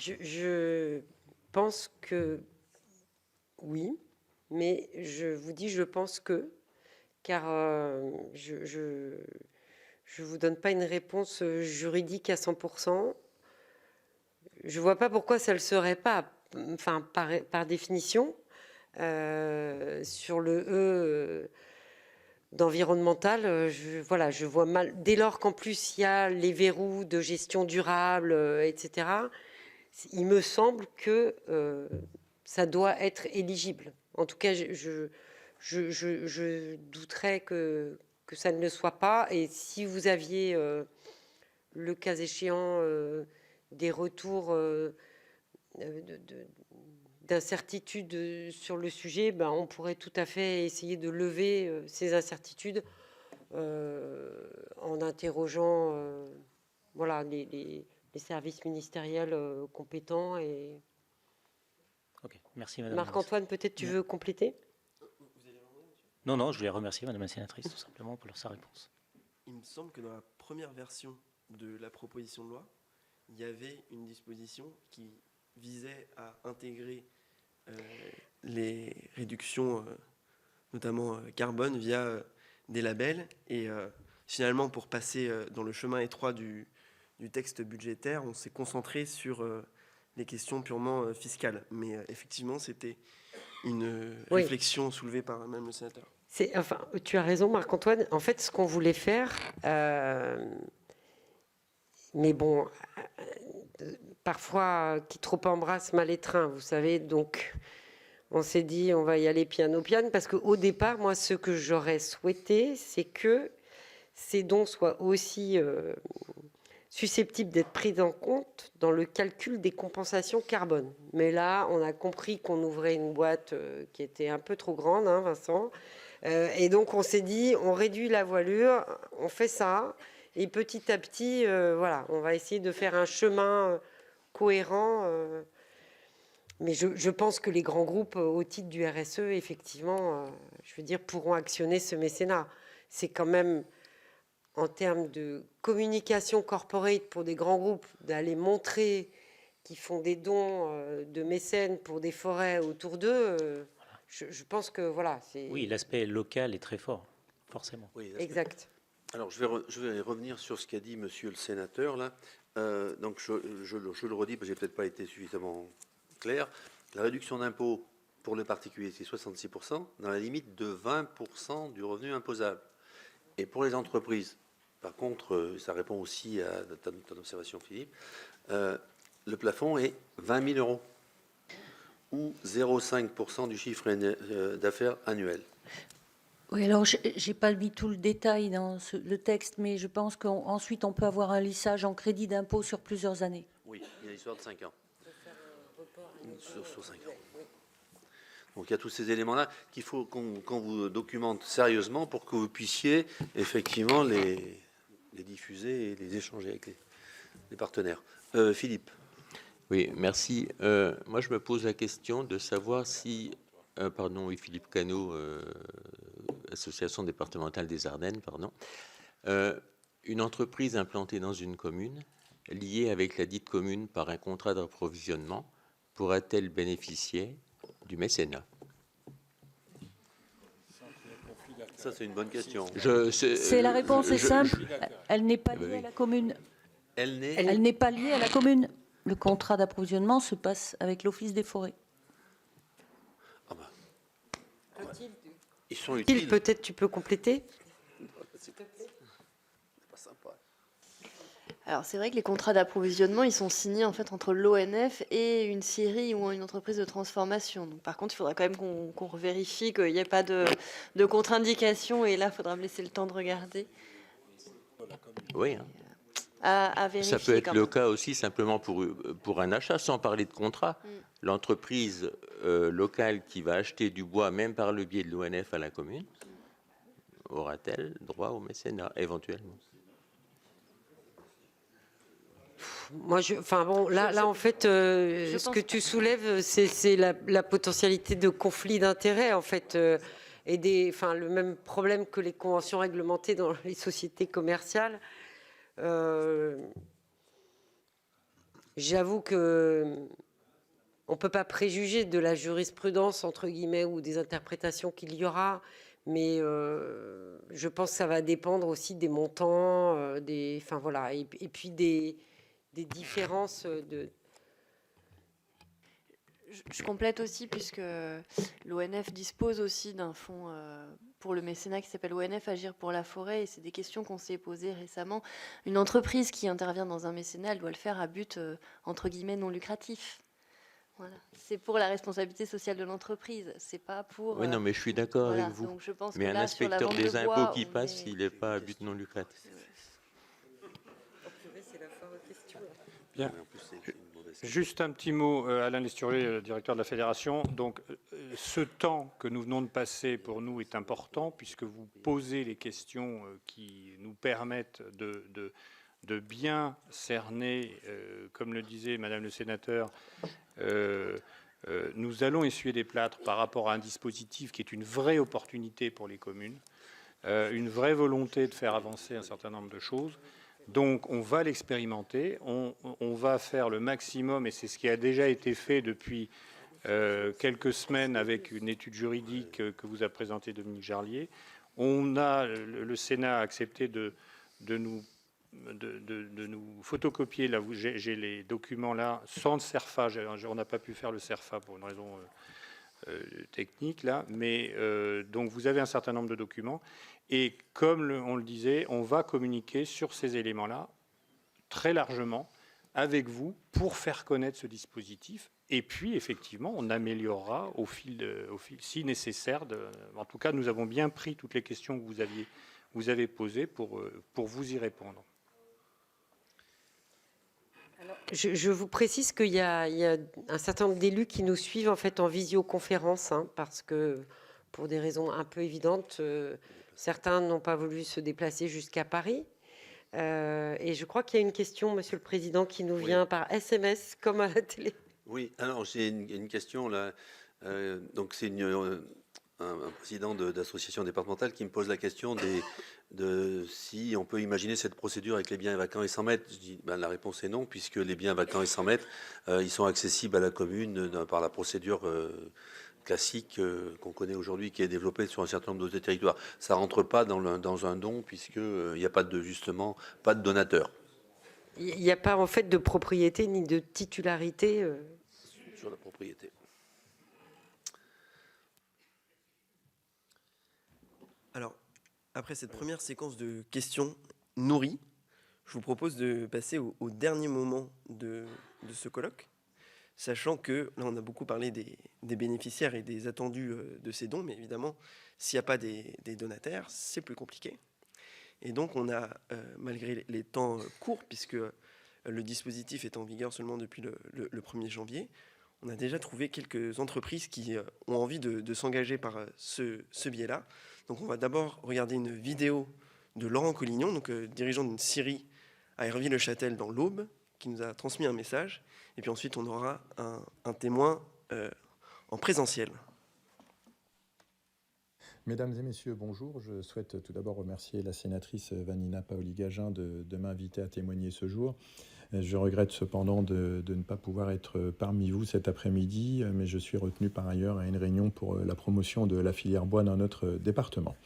Je pense que oui, mais je vous dis je pense que, car je vous donne pas une réponse juridique à 100%. Je ne vois pas pourquoi ça ne le serait pas, enfin, par définition, sur le E d'environnemental, je vois mal, dès lors qu'en plus il y a les verrous de gestion durable, etc., il me semble que ça doit être éligible. En tout cas, je douterais que ça ne le soit pas, et si vous aviez, le cas échéant, des retours d'incertitudes sur le sujet, ben, on pourrait tout à fait essayer de lever ces incertitudes en interrogeant voilà, les services ministériels compétents. Et... Ok, merci Madame. Marc-Antoine, peut-être tu veux compléter? Non, je voulais remercier Madame la sénatrice tout simplement pour sa réponse. Il me semble que dans la première version de la proposition de loi, il y avait une disposition qui visait à intégrer les réductions, notamment carbone, via des labels. Et finalement, pour passer dans le chemin étroit du texte budgétaire, on s'est concentré sur les questions purement fiscales. Mais effectivement, c'était une réflexion soulevée par même le sénateur. Enfin, tu as raison, Marc-Antoine. En fait, ce qu'on voulait faire... mais bon, parfois, qui trop embrasse mal étreint, vous savez. Donc, on s'est dit, on va y aller piano, parce qu'au départ, moi, ce que j'aurais souhaité, c'est que ces dons soient aussi susceptibles d'être pris en compte dans le calcul des compensations carbone. Mais là, on a compris qu'on ouvrait une boîte qui était un peu trop grande, hein, Vincent. Et donc, on s'est dit, on réduit la voilure, on fait ça. Et petit à petit, voilà, on va essayer de faire un chemin cohérent. Mais je pense que les grands groupes, au titre du RSE, effectivement, je veux dire, pourront actionner ce mécénat. C'est quand même, en termes de communication corporate pour des grands groupes, d'aller montrer qu'ils font des dons de mécènes pour des forêts autour d'eux, je pense que voilà, c'est... Oui, l'aspect local est très fort, forcément. Oui, Exact. Alors, je vais revenir sur ce qu'a dit monsieur le sénateur, là. Donc, je le redis, parce que j'ai peut-être pas été suffisamment clair. La réduction d'impôt pour le particulier, c'est 66%, dans la limite de 20% du revenu imposable. Et pour les entreprises, par contre, ça répond aussi à ton observation, Philippe, le plafond est 20 000 euros, ou 0,5% du chiffre d'affaires annuel. Oui, alors je n'ai pas mis tout le détail dans le texte, mais je pense qu'ensuite on peut avoir un lissage en crédit d'impôt sur plusieurs années. Oui, il y a l'histoire de 5 ans. Sur 5 ans. Donc il y a tous ces éléments-là qu'il faut qu'on vous documente sérieusement pour que vous puissiez effectivement les diffuser et les échanger avec les partenaires. Philippe. Oui, merci. Moi, je me pose la question de savoir si, Philippe Cano, Association départementale des Ardennes, une entreprise implantée dans une commune, liée avec la dite commune par un contrat d'approvisionnement, pourra-t-elle bénéficier du mécénat? Ça, c'est une bonne question. La réponse est simple. Elle n'est pas liée à la commune. Elle n'est pas liée à la commune. Le contrat d'approvisionnement se passe avec l'Office des forêts. Ils sont utiles. Peut-être tu peux compléter. Alors c'est vrai que les contrats d'approvisionnement, ils sont signés en fait entre l'ONF et une scierie ou une entreprise de transformation. Donc, par contre, il faudra quand même qu'on revérifie qu'il n'y ait pas de contre-indication, et là, il faudra me laisser le temps de regarder. Oui. À vérifier. Ça peut être le cas aussi simplement pour un achat, sans parler de contrat. L'entreprise locale qui va acheter du bois, même par le biais de l'ONF à la commune, aura-t-elle droit au mécénat, éventuellement? Moi, là, en fait, ce que tu soulèves, c'est la potentialité de conflit d'intérêts, en fait, et le même problème que les conventions réglementées dans les sociétés commerciales. J'avoue que on peut pas préjuger de la jurisprudence entre guillemets ou des interprétations qu'il y aura, mais je pense que ça va dépendre aussi des montants, et puis des différences de... Je complète aussi, puisque l'ONF dispose aussi d'un fonds pour le mécénat qui s'appelle ONF Agir pour la forêt, et c'est des questions qu'on s'est posées récemment. Une entreprise qui intervient dans un mécénat, elle doit le faire à but, entre guillemets, non lucratif. Voilà. C'est pour la responsabilité sociale de l'entreprise, c'est pas pour... Oui, non, mais je suis d'accord avec vous. Donc je pense mais que un là, sur la inspecteur vente des de impôts bois, qui passe, il n'est pas à but non lucratif. Bien. Juste un petit mot, Alain Lesturlet, directeur de la Fédération. Donc, ce temps que nous venons de passer pour nous est important, puisque vous posez les questions qui nous permettent de bien cerner, comme le disait Madame le sénateur, nous allons essuyer des plâtres par rapport à un dispositif qui est une vraie opportunité pour les communes, une vraie volonté de faire avancer un certain nombre de choses. Donc on va l'expérimenter, on va faire le maximum, et c'est ce qui a déjà été fait depuis quelques semaines avec une étude juridique que vous a présentée Dominique Jarlier. Le Sénat a accepté de nous photocopier, là j'ai les documents là, sans CERFA, on n'a pas pu faire le CERFA pour une raison technique là, mais donc vous avez un certain nombre de documents. Et comme on le disait, on va communiquer sur ces éléments-là très largement avec vous pour faire connaître ce dispositif. Et puis, effectivement, on améliorera au fil si nécessaire. En tout cas, nous avons bien pris toutes les questions que vous avez posées pour vous y répondre. Alors, je vous précise qu'il y a un certain nombre d'élus qui nous suivent en fait en visioconférence, parce que pour des raisons un peu évidentes, certains n'ont pas voulu se déplacer jusqu'à Paris. Et je crois qu'il y a une question, Monsieur le Président, qui nous vient par SMS, comme à la télé. Oui, alors j'ai une question là. Donc c'est un président d'association départementale qui me pose la question de si on peut imaginer cette procédure avec les biens vacants et sans maître. Je dis, la réponse est non, puisque les biens vacants et sans maître, ils sont accessibles à la commune par la procédure classique qu'on connaît aujourd'hui, qui est développé sur un certain nombre de territoires. Ça ne rentre pas dans un don, puisqu'il n'y a pas de, justement, pas de donateur. Il n'y a pas en fait de propriété ni de titularité sur la propriété. Alors, après cette première séquence de questions nourries, je vous propose de passer au dernier moment de ce colloque, sachant que là, on a beaucoup parlé des bénéficiaires et des attendus de ces dons, mais évidemment, s'il n'y a pas des donataires, c'est plus compliqué. Et donc, on a, malgré les temps courts, puisque le dispositif est en vigueur seulement depuis le 1er janvier, on a déjà trouvé quelques entreprises qui ont envie de s'engager par ce biais-là. Donc, on va d'abord regarder une vidéo de Laurent Collignon, donc dirigeant d'une scierie à Herville-le-Châtel dans l'Aube, qui nous a transmis un message. Et puis ensuite, on aura un témoin en présentiel. Mesdames et messieurs, bonjour. Je souhaite tout d'abord remercier la sénatrice Vanina Paoli-Gagin de m'inviter à témoigner ce jour. Je regrette cependant de ne pas pouvoir être parmi vous cet après-midi, mais je suis retenu par ailleurs à une réunion pour la promotion de la filière bois dans notre département.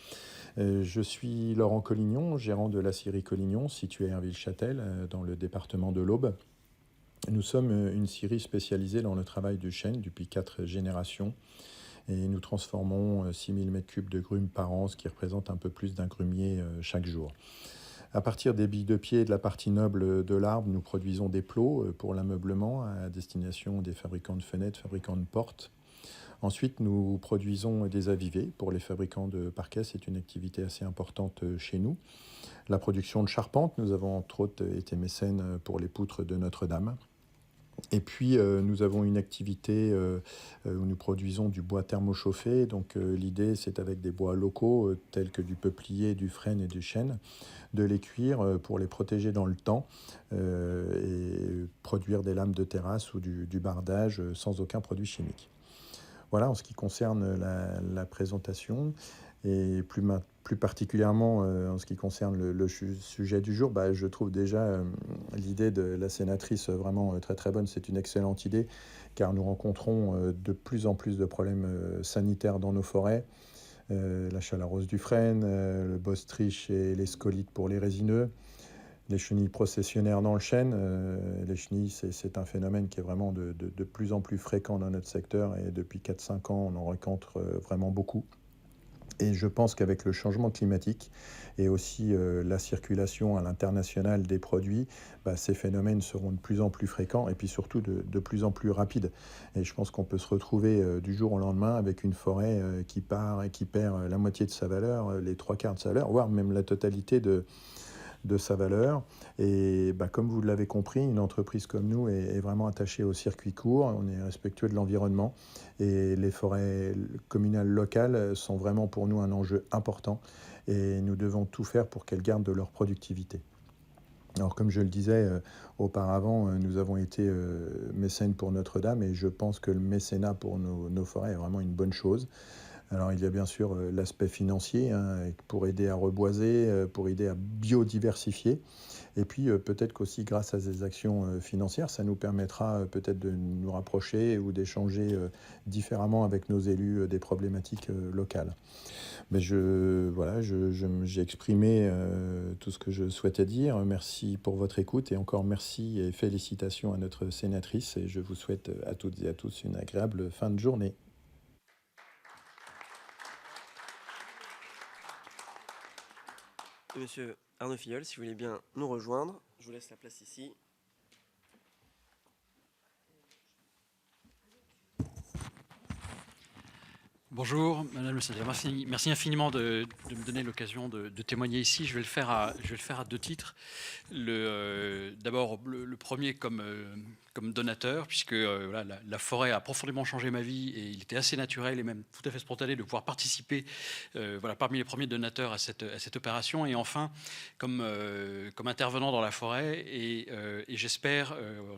Je suis Laurent Collignon, gérant de la scierie Collignon, située à Herville-Châtel, dans le département de l'Aube. Nous sommes une scierie spécialisée dans le travail du chêne depuis 4 générations. Et nous transformons 6000 m3 de grumes par an, ce qui représente un peu plus d'un grumier chaque jour. À partir des billes de pied et de la partie noble de l'arbre, nous produisons des plots pour l'ameublement à destination des fabricants de fenêtres, fabricants de portes. Ensuite, nous produisons des avivés pour les fabricants de parquets. C'est une activité assez importante chez nous. La production de charpente, nous avons entre autres été mécènes pour les poutres de Notre-Dame. Et puis, nous avons une activité où nous produisons du bois thermochauffé. Donc, l'idée, c'est avec des bois locaux, tels que du peuplier, du frêne et du chêne, de les cuire pour les protéger dans le temps et produire des lames de terrasse ou du bardage sans aucun produit chimique. Voilà, en ce qui concerne la présentation. Et plus particulièrement en ce qui concerne le sujet du jour, je trouve déjà l'idée de la sénatrice vraiment très très bonne. C'est une excellente idée car nous rencontrons de plus en plus de problèmes sanitaires dans nos forêts. La chalarose du frêne, le bostridge et les scolites pour les résineux, les chenilles processionnaires dans le chêne. Les chenilles, c'est un phénomène qui est vraiment de plus en plus fréquent dans notre secteur et depuis 4-5 ans, on en rencontre vraiment beaucoup. Et je pense qu'avec le changement climatique et aussi la circulation à l'international des produits, ces phénomènes seront de plus en plus fréquents et puis surtout de plus en plus rapides. Et je pense qu'on peut se retrouver du jour au lendemain avec une forêt qui part et qui perd la moitié de sa valeur, les 3/4 de sa valeur, voire même la totalité de sa valeur. Et comme vous l'avez compris, une entreprise comme nous est vraiment attachée au circuit court, on est respectueux de l'environnement et les forêts communales locales sont vraiment pour nous un enjeu important et nous devons tout faire pour qu'elles gardent de leur productivité. Alors comme je le disais auparavant, nous avons été mécènes pour Notre-Dame et je pense que le mécénat pour nos forêts est vraiment une bonne chose. Alors il y a bien sûr l'aspect financier pour aider à reboiser, pour aider à biodiversifier. Et puis peut-être qu'aussi grâce à ces actions financières, ça nous permettra peut-être de nous rapprocher ou d'échanger différemment avec nos élus des problématiques locales. Mais j'ai exprimé tout ce que je souhaitais dire. Merci pour votre écoute et encore merci et félicitations à notre sénatrice. Et je vous souhaite à toutes et à tous une agréable fin de journée. Monsieur Arnaud Filleul, si vous voulez bien nous rejoindre, je vous laisse la place ici. Bonjour, Madame le Sénateur. Merci infiniment de me donner l'occasion de témoigner ici. Je vais le faire à 2 titres. D'abord, le premier comme donateur, puisque la forêt a profondément changé ma vie et il était assez naturel et même tout à fait spontané de pouvoir participer parmi les premiers donateurs à cette opération. Et enfin, comme intervenant dans la forêt et j'espère,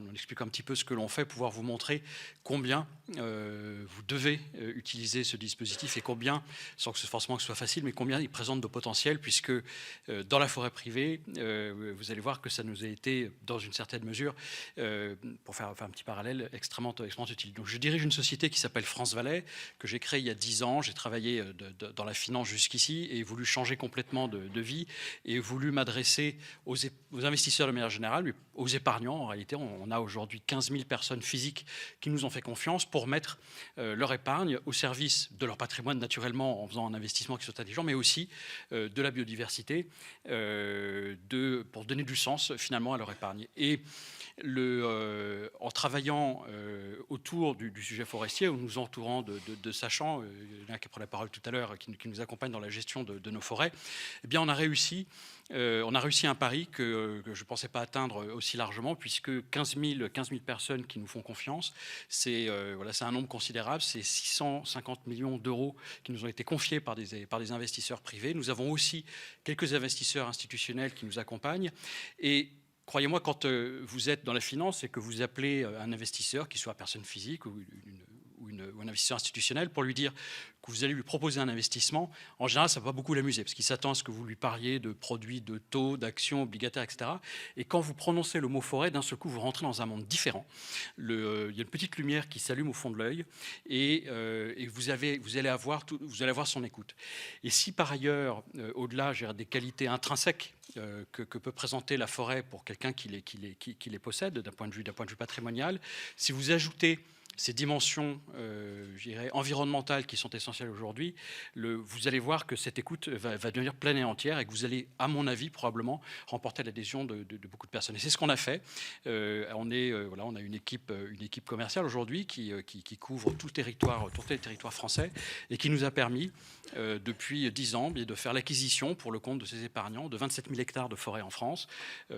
on explique un petit peu ce que l'on fait, pouvoir vous montrer combien vous devez utiliser ce dispositif et combien, sans que ce soit facile, mais combien il présente de potentiel, puisque dans la forêt privée, vous allez voir que ça nous a été, dans une certaine mesure, pour faire un petit parallèle, extrêmement utile. Donc, je dirige une société qui s'appelle France Valais, que j'ai créée il y a 10 ans. J'ai travaillé dans la finance jusqu'ici et voulu changer complètement de vie et voulu m'adresser aux investisseurs de manière générale, mais aux épargnants. En réalité, on a aujourd'hui 15 000 personnes physiques qui nous ont fait confiance pour mettre leur épargne au service de leur patrimoine, naturellement, en faisant un investissement qui soit intelligent, mais aussi de la biodiversité, pour donner du sens, finalement, à leur épargne. Et en travaillant autour du sujet forestier, ou nous entourant de sachants, il y en a qui prend la parole tout à l'heure, qui nous accompagnent dans la gestion de nos forêts, eh bien, on a réussi un pari que je ne pensais pas atteindre aussi largement, puisque 15 000 personnes qui nous font confiance, c'est un nombre considérable, c'est 650 millions d'euros qui nous ont été confiés par des investisseurs privés. Nous avons aussi quelques investisseurs institutionnels qui nous accompagnent. Et croyez-moi, quand vous êtes dans la finance et que vous appelez un investisseur, qu'il soit personne physique ou un investisseur institutionnel, pour lui dire que vous allez lui proposer un investissement, en général, ça ne va pas beaucoup l'amuser, parce qu'il s'attend à ce que vous lui parliez de produits, de taux, d'actions obligataires, etc. Et quand vous prononcez le mot forêt, d'un seul coup, vous rentrez dans un monde différent. Il y a une petite lumière qui s'allume au fond de l'œil, et vous allez avoir son écoute. Et si par ailleurs, au-delà des qualités intrinsèques que peut présenter la forêt pour quelqu'un qui les possède d'un point de vue patrimonial, si vous ajoutez ces dimensions environnementales qui sont essentielles aujourd'hui, vous allez voir que cette écoute va devenir pleine et entière et que vous allez, à mon avis, probablement remporter l'adhésion de beaucoup de personnes. Et c'est ce qu'on a fait. On a une équipe commerciale aujourd'hui qui couvre tout le territoire français et qui nous a permis, depuis 10 ans, de faire l'acquisition pour le compte de ces épargnants de 27 000 hectares de forêt en France.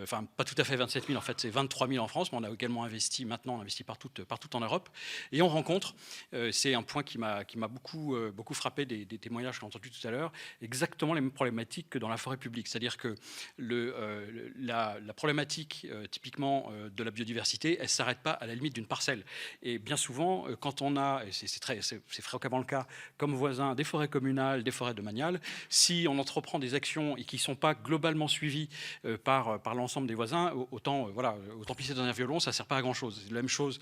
Enfin, pas tout à fait 27 000, en fait, c'est 23 000 en France, mais on a également investi partout en Europe. Et on rencontre, c'est un point qui m'a beaucoup frappé des témoignages que j'ai entendus tout à l'heure, exactement les mêmes problématiques que dans la forêt publique. C'est-à-dire que la problématique typiquement de la biodiversité, elle ne s'arrête pas à la limite d'une parcelle. Et bien souvent, quand on a, et c'est fréquemment le cas, comme voisin des forêts communales, des forêts domaniales, si on entreprend des actions et qui ne sont pas globalement suivies par l'ensemble des voisins, autant pisser dans un violon, ça ne sert pas à grand-chose. C'est la même chose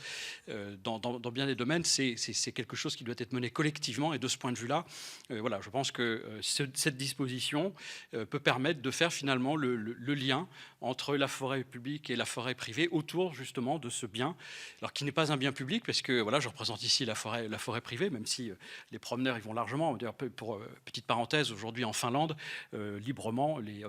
dans bien des domaines, c'est quelque chose qui doit être mené collectivement. Et de ce point de vue-là, je pense que cette disposition peut permettre de faire finalement le lien entre la forêt publique et la forêt privée autour justement de ce bien, alors qui n'est pas un bien public, parce que je représente ici la forêt privée, même si les promeneurs y vont largement. Pour petite parenthèse, aujourd'hui en Finlande, librement, les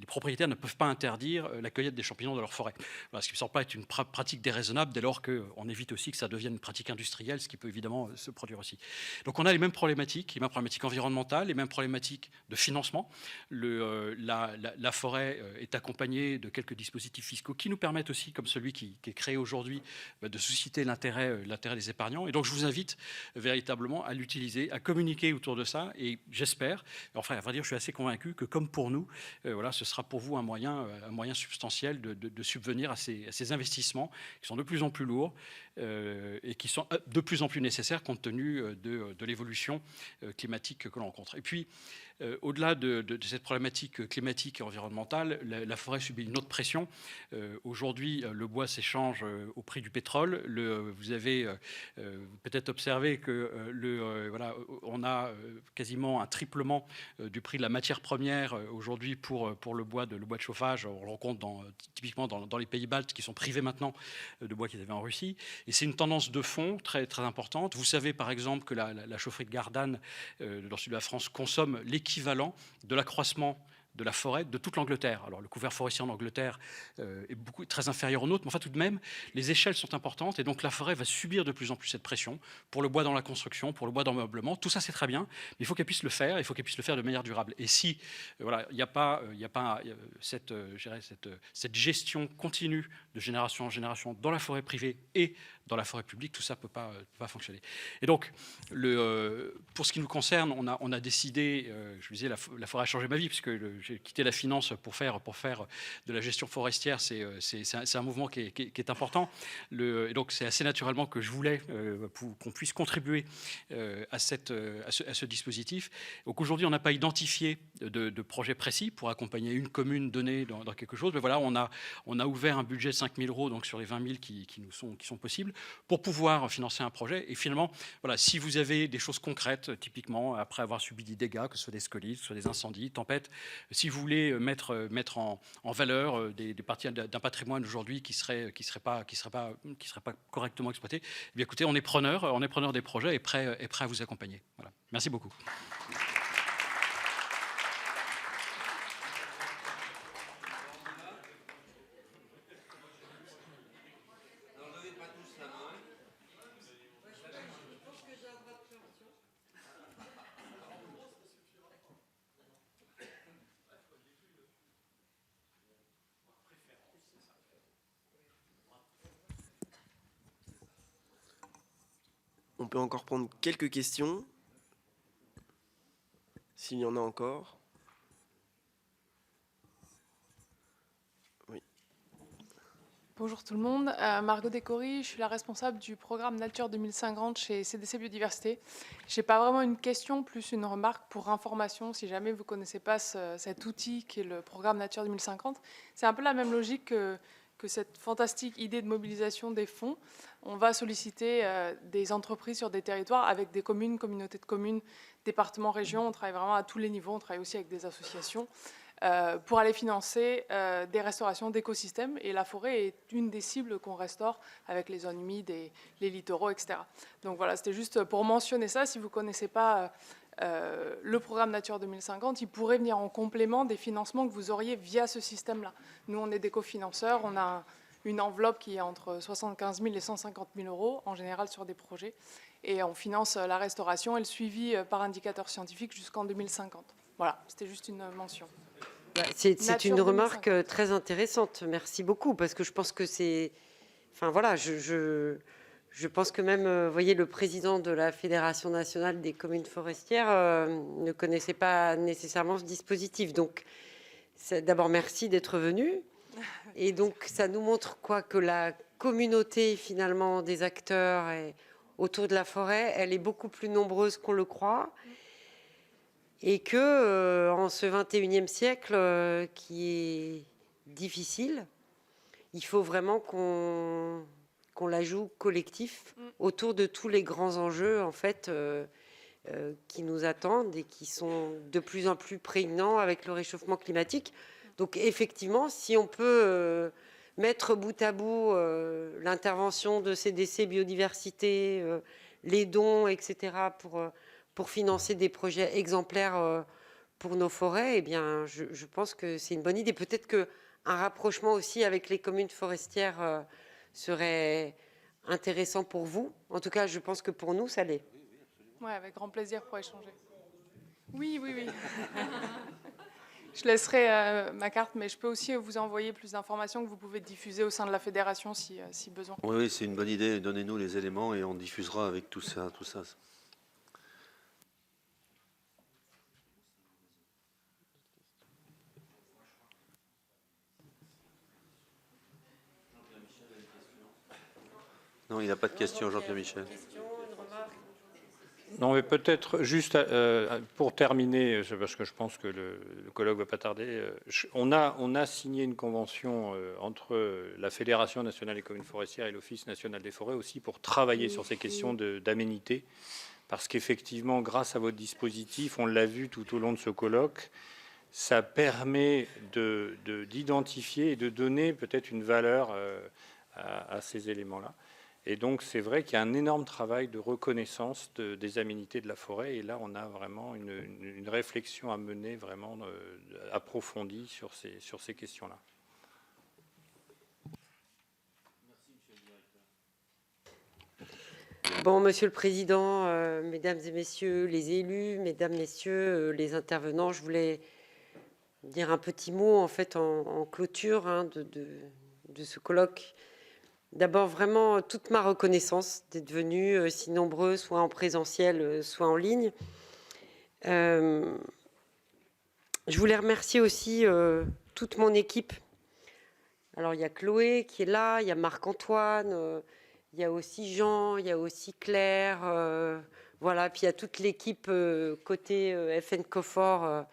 propriétaires ne peuvent pas interdire la cueillette des champignons de leur forêt. Voilà, ce qui ne me semble pas être une pratique déraisonnable, dès lors qu'on évite aussi que ça devienne une pratique industrielle, ce qui peut évidemment se produire aussi. Donc on a les mêmes problématiques environnementales, les mêmes problématiques de financement. La forêt est accompagnée de quelques dispositifs fiscaux qui nous permettent aussi, comme celui qui est créé aujourd'hui, de susciter l'intérêt des épargnants. Et donc je vous invite véritablement à l'utiliser, à communiquer autour de ça. Et j'espère, enfin à vrai dire, je suis assez convaincu que comme pour nous, ce sera pour vous un moyen substantiel de subvenir à ces investissements qui sont de plus en plus lourds et qui sont de plus en plus nécessaires compte tenu de l'évolution climatique que l'on rencontre. Et puis, au-delà de cette problématique climatique et environnementale, la forêt subit une autre pression. Aujourd'hui, le bois s'échange au prix du pétrole. Vous avez peut-être observé que on a quasiment un triplement du prix de la matière première aujourd'hui pour le bois de chauffage. On le rencontre typiquement dans les pays baltes qui sont privés maintenant de bois qu'ils avaient en Russie. Et c'est une tendance de fond très, très importante. Vous savez par exemple que la chaufferie de Gardanne dans le sud de la France consomme l'équivalent de l'accroissement de la forêt de toute l'Angleterre. Alors le couvert forestier en Angleterre est très inférieur au nôtre, mais enfin tout de même, les échelles sont importantes et donc la forêt va subir de plus en plus cette pression pour le bois dans la construction, pour le bois dans le meublement. Tout ça c'est très bien, mais il faut qu'elle puisse le faire, il faut qu'elle puisse le faire de manière durable. Et si il n'y a pas cette gestion continue de génération en génération dans la forêt privée et dans la forêt publique, tout ça ne peut pas fonctionner. Et donc, pour ce qui nous concerne, on a décidé, je vous disais, la forêt a changé ma vie, puisque j'ai quitté la finance pour faire de la gestion forestière, c'est un mouvement qui est important. Et donc, c'est assez naturellement que je voulais qu'on puisse contribuer à ce dispositif. Donc aujourd'hui, on n'a pas identifié de projet précis pour accompagner une commune donnée dans quelque chose, mais voilà, on a ouvert un budget de 5 000 € donc sur les 20 000 qui sont possibles pour pouvoir financer un projet. Et finalement, voilà, si vous avez des choses concrètes, typiquement après avoir subi des dégâts, que ce soit des scolytes, que ce soit des incendies, tempêtes, si vous voulez mettre en valeur des parties d'un patrimoine aujourd'hui qui serait pas correctement exploité, eh bien écoutez, on est preneur des projets et prêt à vous accompagner. Voilà. Merci beaucoup. On peut encore prendre quelques questions, s'il y en a encore. Oui. Bonjour tout le monde, Margot Décory, je suis la responsable du programme Nature 2050 chez CDC Biodiversité. Je n'ai pas vraiment une question, plus une remarque pour information, si jamais vous ne connaissez pas cet outil qui est le programme Nature 2050. C'est un peu la même logique que cette fantastique idée de mobilisation des fonds. On va solliciter des entreprises sur des territoires avec des communes, communautés de communes, départements, régions. On travaille vraiment à tous les niveaux. On travaille aussi avec des associations pour aller financer des restaurations d'écosystèmes. Et la forêt est une des cibles qu'on restaure avec les zones humides et les littoraux, etc. Donc voilà, c'était juste pour mentionner ça. Si vous ne connaissez pas le programme Nature 2050, il pourrait venir en complément des financements que vous auriez via ce système-là. Nous, on est des cofinanceurs, on a une enveloppe qui est entre 75 000 et 150 000 € en général sur des projets, et on finance la restauration et le suivi par indicateur scientifique jusqu'en 2050. Voilà, c'était juste une mention. C'est une remarque très intéressante, merci beaucoup, parce que je pense que c'est... Enfin voilà, je pense que même, vous voyez, le président de la Fédération nationale des communes forestières ne connaissait pas nécessairement ce dispositif. Donc, d'abord, merci d'être venu. Et donc, ça nous montre quoi? Que la communauté, finalement, des acteurs autour de la forêt, elle est beaucoup plus nombreuse qu'on le croit. Et que, en ce 21e siècle, qui est difficile, il faut vraiment qu'on la joue collectif autour de tous les grands enjeux en fait qui nous attendent et qui sont de plus en plus prégnants avec le réchauffement climatique. Donc effectivement, si on peut mettre bout à bout l'intervention de CDC Biodiversité, les dons, etc., pour financer des projets exemplaires pour nos forêts, eh bien, je pense que c'est une bonne idée. Peut-être qu'un rapprochement aussi avec les communes forestières serait intéressant pour vous. En tout cas, je pense que pour nous, ça l'est. Oui, avec grand plaisir pour échanger. Oui. Je laisserai ma carte, mais je peux aussi vous envoyer plus d'informations que vous pouvez diffuser au sein de la fédération si besoin. Oui, c'est une bonne idée. Donnez-nous les éléments et on diffusera avec tout ça. Non, il n'a pas de question, Jean-Pierre Michel. Non, mais peut-être juste pour terminer, parce que je pense que le colloque ne va pas tarder, on a signé une convention entre la Fédération nationale des communes forestières et l'Office national des forêts aussi pour travailler sur ces questions d'aménité. Parce qu'effectivement, grâce à votre dispositif, on l'a vu tout au long de ce colloque, ça permet d'identifier et de donner peut-être une valeur à ces éléments-là. Et donc, c'est vrai qu'il y a un énorme travail de reconnaissance des aménités de la forêt. Et là, on a vraiment une réflexion à mener vraiment approfondie sur ces questions-là. Bon, Monsieur le Président, Mesdames et Messieurs les élus, Mesdames, Messieurs les intervenants, je voulais dire un petit mot en fait en clôture de ce colloque. d'abord vraiment toute ma reconnaissance d'être venus si nombreux, soit en présentiel, soit en ligne. Je voulais remercier aussi toute mon équipe. Alors, il y a Chloé qui est là, il y a Marc-Antoine, il y a aussi Jean, il y a aussi Claire, voilà, puis il y a toute l'équipe côté FN Cofor,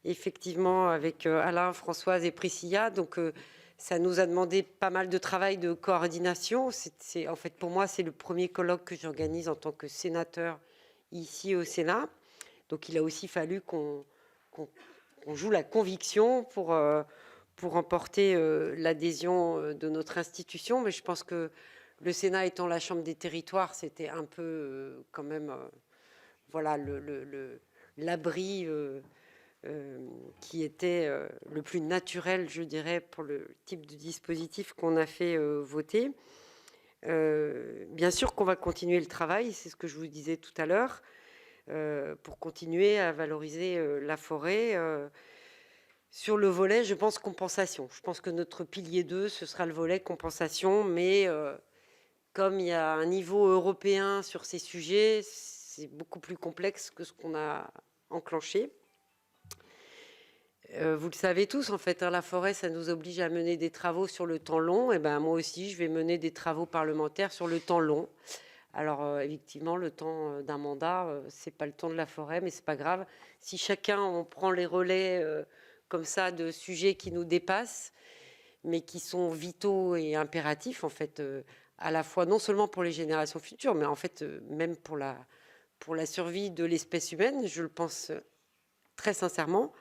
effectivement, avec Alain, Françoise et Priscilla. Donc, ça nous a demandé pas mal de travail de coordination. En fait, pour moi, c'est le premier colloque que j'organise en tant que sénateur ici au Sénat. Donc, il a aussi fallu qu'on joue la conviction pour emporter l'adhésion de notre institution. Mais je pense que le Sénat étant la Chambre des territoires, c'était un peu quand même voilà, l'abri qui était le plus naturel, je dirais, pour le type de dispositif qu'on a fait voter. Bien sûr qu'on va continuer le travail, c'est ce que je vous disais tout à l'heure, pour continuer à valoriser la forêt. Sur le volet, je pense, compensation. Je pense que notre pilier 2, ce sera le volet compensation, mais comme il y a un niveau européen sur ces sujets, c'est beaucoup plus complexe que ce qu'on a enclenché. Vous le savez tous, en fait, hein, la forêt, ça nous oblige à mener des travaux sur le temps long. Et ben, moi aussi, je vais mener des travaux parlementaires sur le temps long. Alors, effectivement, le temps d'un mandat, c'est pas le temps de la forêt, mais c'est pas grave. Si chacun, on prend les relais comme ça de sujets qui nous dépassent, mais qui sont vitaux et impératifs, en fait, à la fois non seulement pour les générations futures, mais en fait, même pour la survie de l'espèce humaine, je le pense très sincèrement.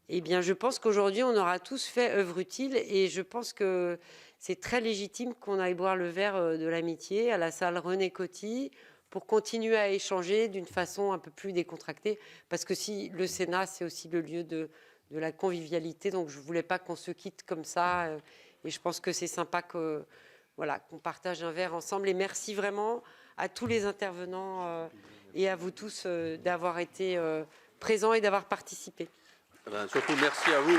Eh bien, je pense qu'aujourd'hui, on aura tous fait œuvre utile et je pense que c'est très légitime qu'on aille boire le verre de l'amitié à la salle René Coty pour continuer à échanger d'une façon un peu plus décontractée. Parce que si le Sénat, c'est aussi le lieu de la convivialité, donc je ne voulais pas qu'on se quitte comme ça. Et je pense que c'est sympa qu'on partage un verre ensemble. Et merci vraiment à tous les intervenants et à vous tous d'avoir été présents et d'avoir participé. Surtout merci à vous.